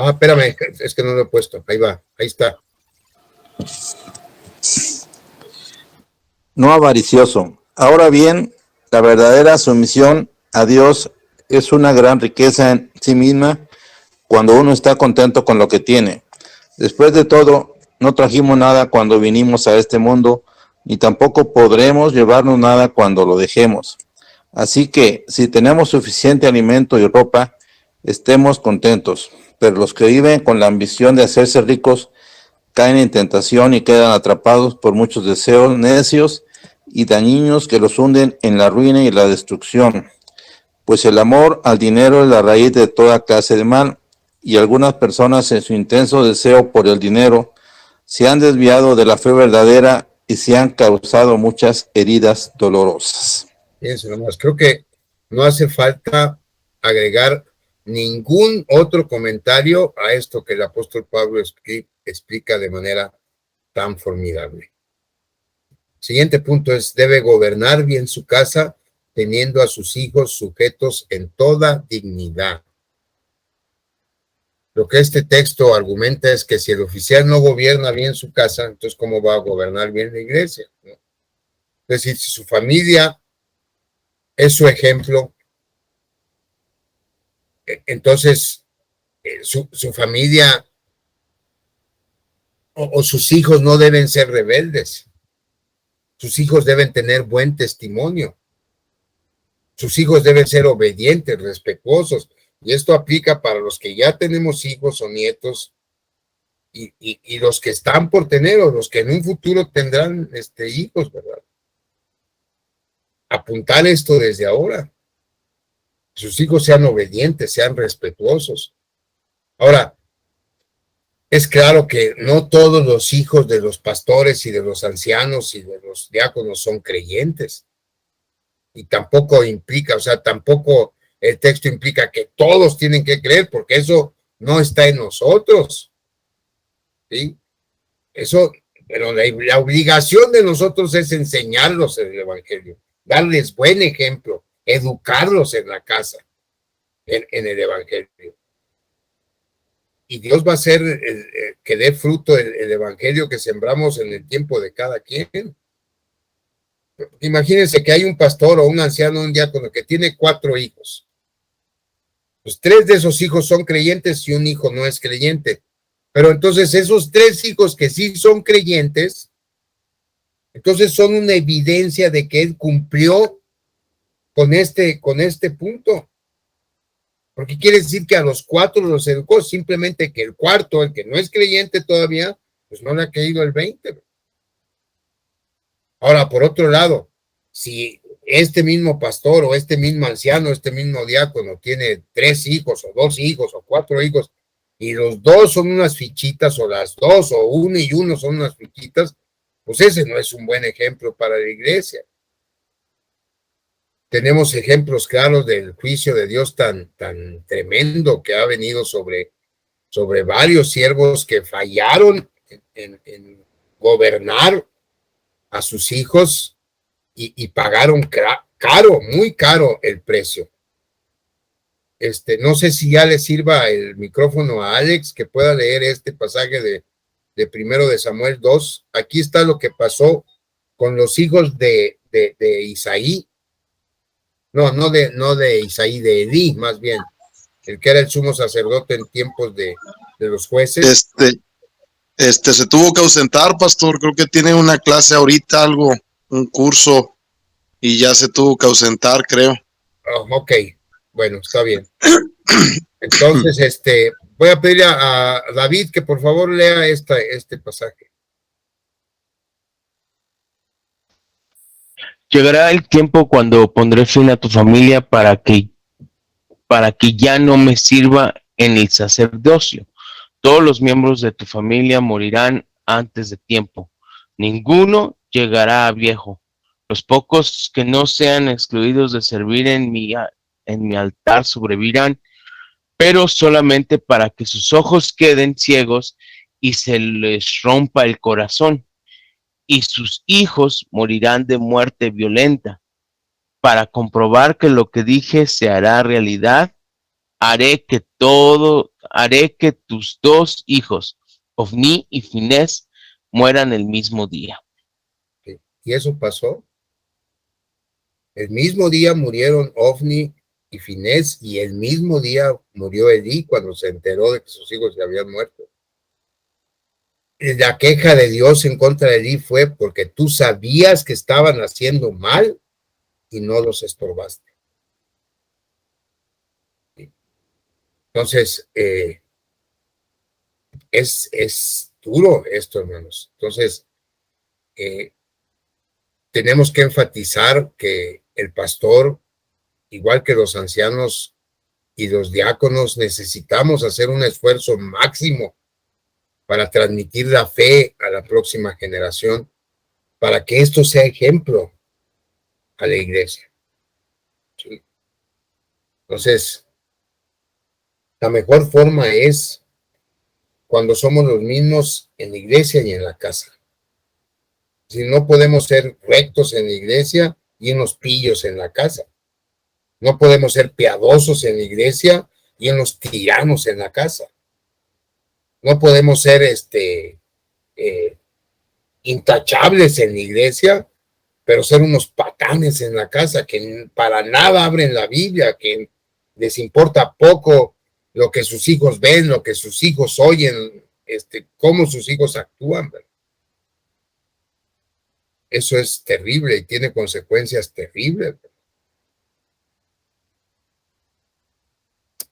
Espérame, es que no lo he puesto. Ahí va, ahí está. No avaricioso. Ahora bien, la verdadera sumisión a Dios es una gran riqueza en sí misma cuando uno está contento con lo que tiene. Después de todo, no trajimos nada cuando vinimos a este mundo, ni tampoco podremos llevarnos nada cuando lo dejemos. Así que, si tenemos suficiente alimento y ropa, estemos contentos. Pero los que viven con la ambición de hacerse ricos caen en tentación y quedan atrapados por muchos deseos necios y dañinos que los hunden en la ruina y la destrucción. Pues el amor al dinero es la raíz de toda clase de mal, y algunas personas en su intenso deseo por el dinero se han desviado de la fe verdadera y se han causado muchas heridas dolorosas. Fíjense nomás, creo que no hace falta agregar ningún otro comentario a esto que el apóstol Pablo explica de manera tan formidable. Siguiente punto es, debe gobernar bien su casa, teniendo a sus hijos sujetos en toda dignidad. Lo que este texto argumenta es que si el oficial no gobierna bien su casa, entonces ¿cómo va a gobernar bien la iglesia? ¿No? Es decir, si su familia es su ejemplo, entonces su familia o sus hijos no deben ser rebeldes. Sus hijos deben tener buen testimonio. Sus hijos deben ser obedientes, respetuosos. Y esto aplica para los que ya tenemos hijos o nietos y los que están por tener o los que en un futuro tendrán hijos, ¿verdad? Apuntar esto desde ahora. Sus hijos sean obedientes, sean respetuosos. Ahora, es claro que no todos los hijos de los pastores y de los ancianos y de los diáconos son creyentes. Y tampoco implica, tampoco el texto implica que todos tienen que creer, porque eso no está en nosotros. ¿Sí? Eso, pero la obligación de nosotros es enseñarlos el evangelio, darles buen ejemplo, educarlos en la casa, en el evangelio. Y Dios va a hacer que dé fruto el evangelio que sembramos en el tiempo de cada quien. Imagínense que hay un pastor o un anciano, un diácono que tiene 4 hijos. Pues 3 de esos hijos son creyentes y un hijo no es creyente. Pero entonces esos 3 hijos que sí son creyentes, entonces son una evidencia de que él cumplió con este punto. Porque quiere decir que a los 4 los educó, simplemente que el cuarto, el que no es creyente todavía, pues no le ha caído el 20. Ahora, por otro lado, si este mismo pastor o este mismo anciano, este mismo diácono tiene 3 hijos o 2 hijos o 4 hijos y los 2 son unas fichitas o las 2 o 1 y 1 son unas fichitas, pues ese no es un buen ejemplo para la iglesia. Tenemos ejemplos claros del juicio de Dios tan tremendo que ha venido sobre varios siervos que fallaron en gobernar a sus hijos y pagaron caro, muy caro el precio. No sé si ya le sirva el micrófono a Alex que pueda leer este pasaje de de 1 de Samuel 2, aquí está lo que pasó con los hijos de Isaí, no de Isaí, de Elí, más bien, el que era el sumo sacerdote en tiempos de los jueces. Se tuvo que ausentar, pastor, creo que tiene una clase ahorita, algo, un curso, y ya se tuvo que ausentar, creo. Oh, ok, bueno, está bien. Entonces, voy a pedir a David que por favor lea este pasaje. Llegará el tiempo cuando pondré fin a tu familia para que ya no me sirva en el sacerdocio. Todos los miembros de tu familia morirán antes de tiempo. Ninguno llegará a viejo. Los pocos que no sean excluidos de servir en mi altar sobrevivirán, pero solamente para que sus ojos queden ciegos y se les rompa el corazón, y sus hijos morirán de muerte violenta. Para comprobar que lo que dije se hará realidad, haré que tus dos hijos, Ofni y Finés, mueran el mismo día. Y eso pasó. El mismo día murieron Ofni y Finés, y el mismo día murió Elí cuando se enteró de que sus hijos se habían muerto. La queja de Dios en contra de Elí fue porque tú sabías que estaban haciendo mal y no los estorbaste. Entonces, es duro esto, hermanos. Entonces, tenemos que enfatizar que el pastor, igual que los ancianos y los diáconos, necesitamos hacer un esfuerzo máximo para transmitir la fe a la próxima generación, para que esto sea ejemplo a la iglesia. ¿Sí? Entonces, la mejor forma es cuando somos los mismos en la iglesia y en la casa. Si no podemos ser rectos en la iglesia y unos pillos en la casa. No podemos ser piadosos en la iglesia y unos tiranos en la casa. No podemos ser intachables en la iglesia, pero ser unos patanes en la casa, que para nada abren la Biblia, que les importa poco lo que sus hijos ven, lo que sus hijos oyen, cómo sus hijos actúan, ¿verdad? Eso es terrible y tiene consecuencias terribles.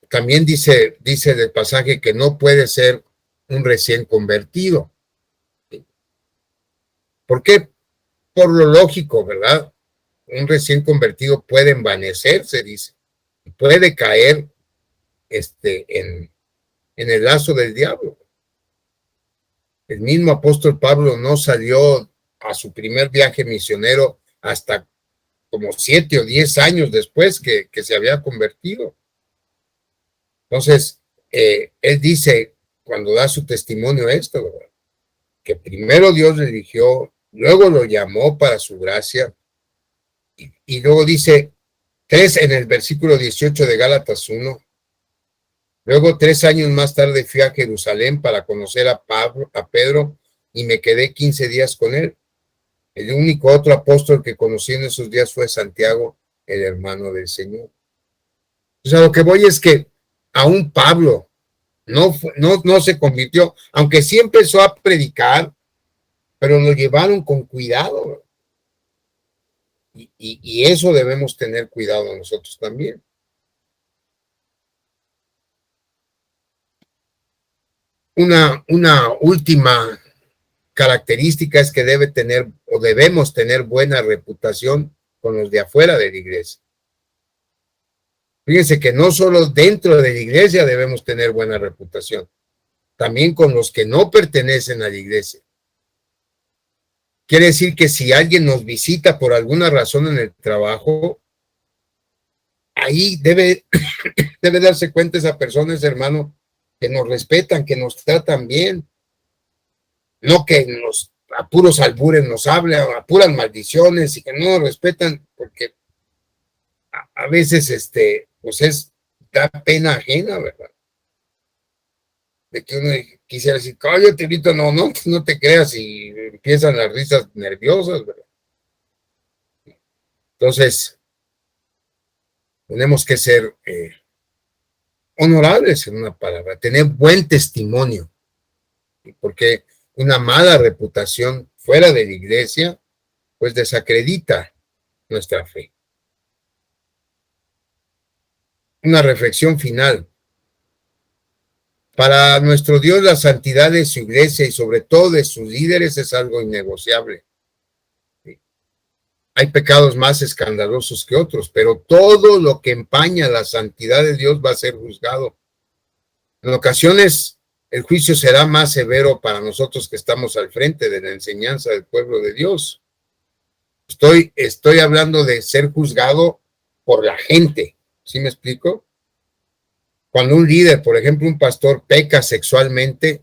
También dice del pasaje que no puede ser un recién convertido. ¿Por qué? Por lo lógico, ¿verdad? Un recién convertido puede envanecerse, dice, puede caer en el lazo del diablo. El mismo apóstol Pablo no salió a su primer viaje misionero hasta como 7 o 10 años después que se había convertido. Entonces, él dice, cuando da su testimonio esto, ¿verdad?, que primero Dios le eligió, luego lo llamó para su gracia, y luego dice, en el versículo 18 de Gálatas 1, luego 3 años más tarde fui a Jerusalén para conocer a Pedro, y me quedé 15 días con él. El único otro apóstol que conocí en esos días fue Santiago, el hermano del Señor. O sea, lo que voy es que aún Pablo no se convirtió, aunque sí empezó a predicar, pero lo llevaron con cuidado. Y eso debemos tener cuidado nosotros también. Una última característica es que debemos tener buena reputación con los de afuera de la iglesia. Fíjense que no solo dentro de la iglesia debemos tener buena reputación, también con los que no pertenecen a la iglesia. Quiere decir que si alguien nos visita por alguna razón en el trabajo, ahí debe darse cuenta esa persona, ese hermano, que nos respetan, que nos tratan bien, no que a puros albures nos hablan, a puras maldiciones, y que no nos respetan, porque a veces pues da pena ajena, ¿verdad? de que uno quisiera decir, cállate, ahorita no te creas, y empiezan las risas nerviosas, ¿verdad? Entonces, tenemos que ser honorables, en una palabra, tener buen testimonio, porque una mala reputación fuera de la iglesia, pues desacredita nuestra fe. Una reflexión final. Para nuestro Dios, la santidad de su iglesia y sobre todo de sus líderes es algo innegociable. Hay pecados más escandalosos que otros, pero todo lo que empaña la santidad de Dios va a ser juzgado. En ocasiones, el juicio será más severo para nosotros que estamos al frente de la enseñanza del pueblo de Dios. Estoy hablando de ser juzgado por la gente. ¿Sí me explico? Cuando un líder, por ejemplo, un pastor, peca sexualmente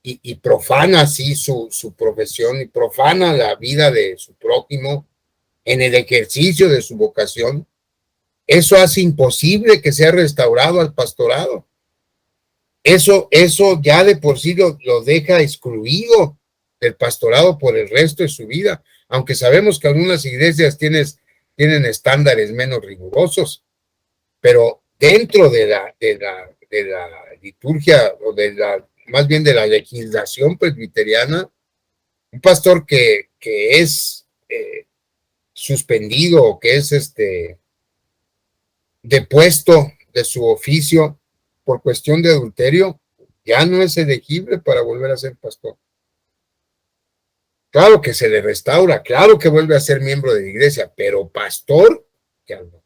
y profana así su profesión y profana la vida de su prójimo en el ejercicio de su vocación, eso hace imposible que sea restaurado al pastorado. Eso ya de por sí lo deja excluido del pastorado por el resto de su vida, aunque sabemos que algunas iglesias tienen estándares menos rigurosos, pero dentro de la liturgia, o más bien de la legislación presbiteriana, un pastor que es suspendido o que es depuesto de su oficio por cuestión de adulterio, ya no es elegible para volver a ser pastor. Claro que se le restaura, claro que vuelve a ser miembro de la iglesia, pero pastor, ya no.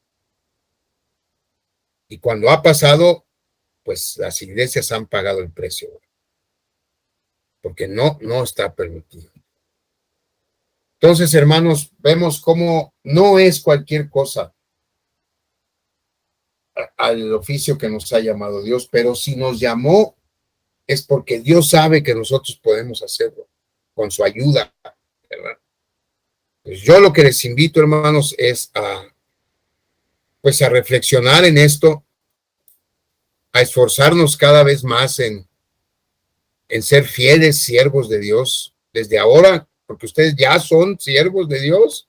Y cuando ha pasado, pues las iglesias han pagado el precio, porque no está permitido. Entonces, hermanos, vemos cómo no es cualquier cosa al oficio que nos ha llamado Dios, pero si nos llamó es porque Dios sabe que nosotros podemos hacerlo con su ayuda, ¿verdad? Pues yo lo que les invito, hermanos, es a reflexionar en esto, a esforzarnos cada vez más en ser fieles siervos de Dios desde ahora, porque ustedes ya son siervos de Dios.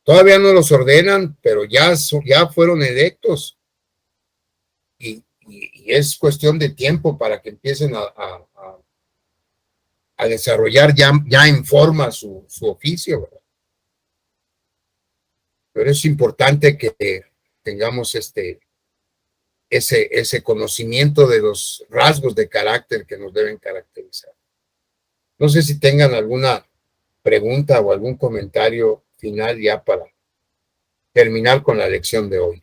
Todavía no los ordenan, pero ya fueron electos. Y es cuestión de tiempo para que empiecen a desarrollar ya en forma su oficio, ¿verdad? Pero es importante que tengamos ese conocimiento de los rasgos de carácter que nos deben caracterizar. No sé si tengan alguna pregunta o algún comentario final ya para terminar con la lección de hoy.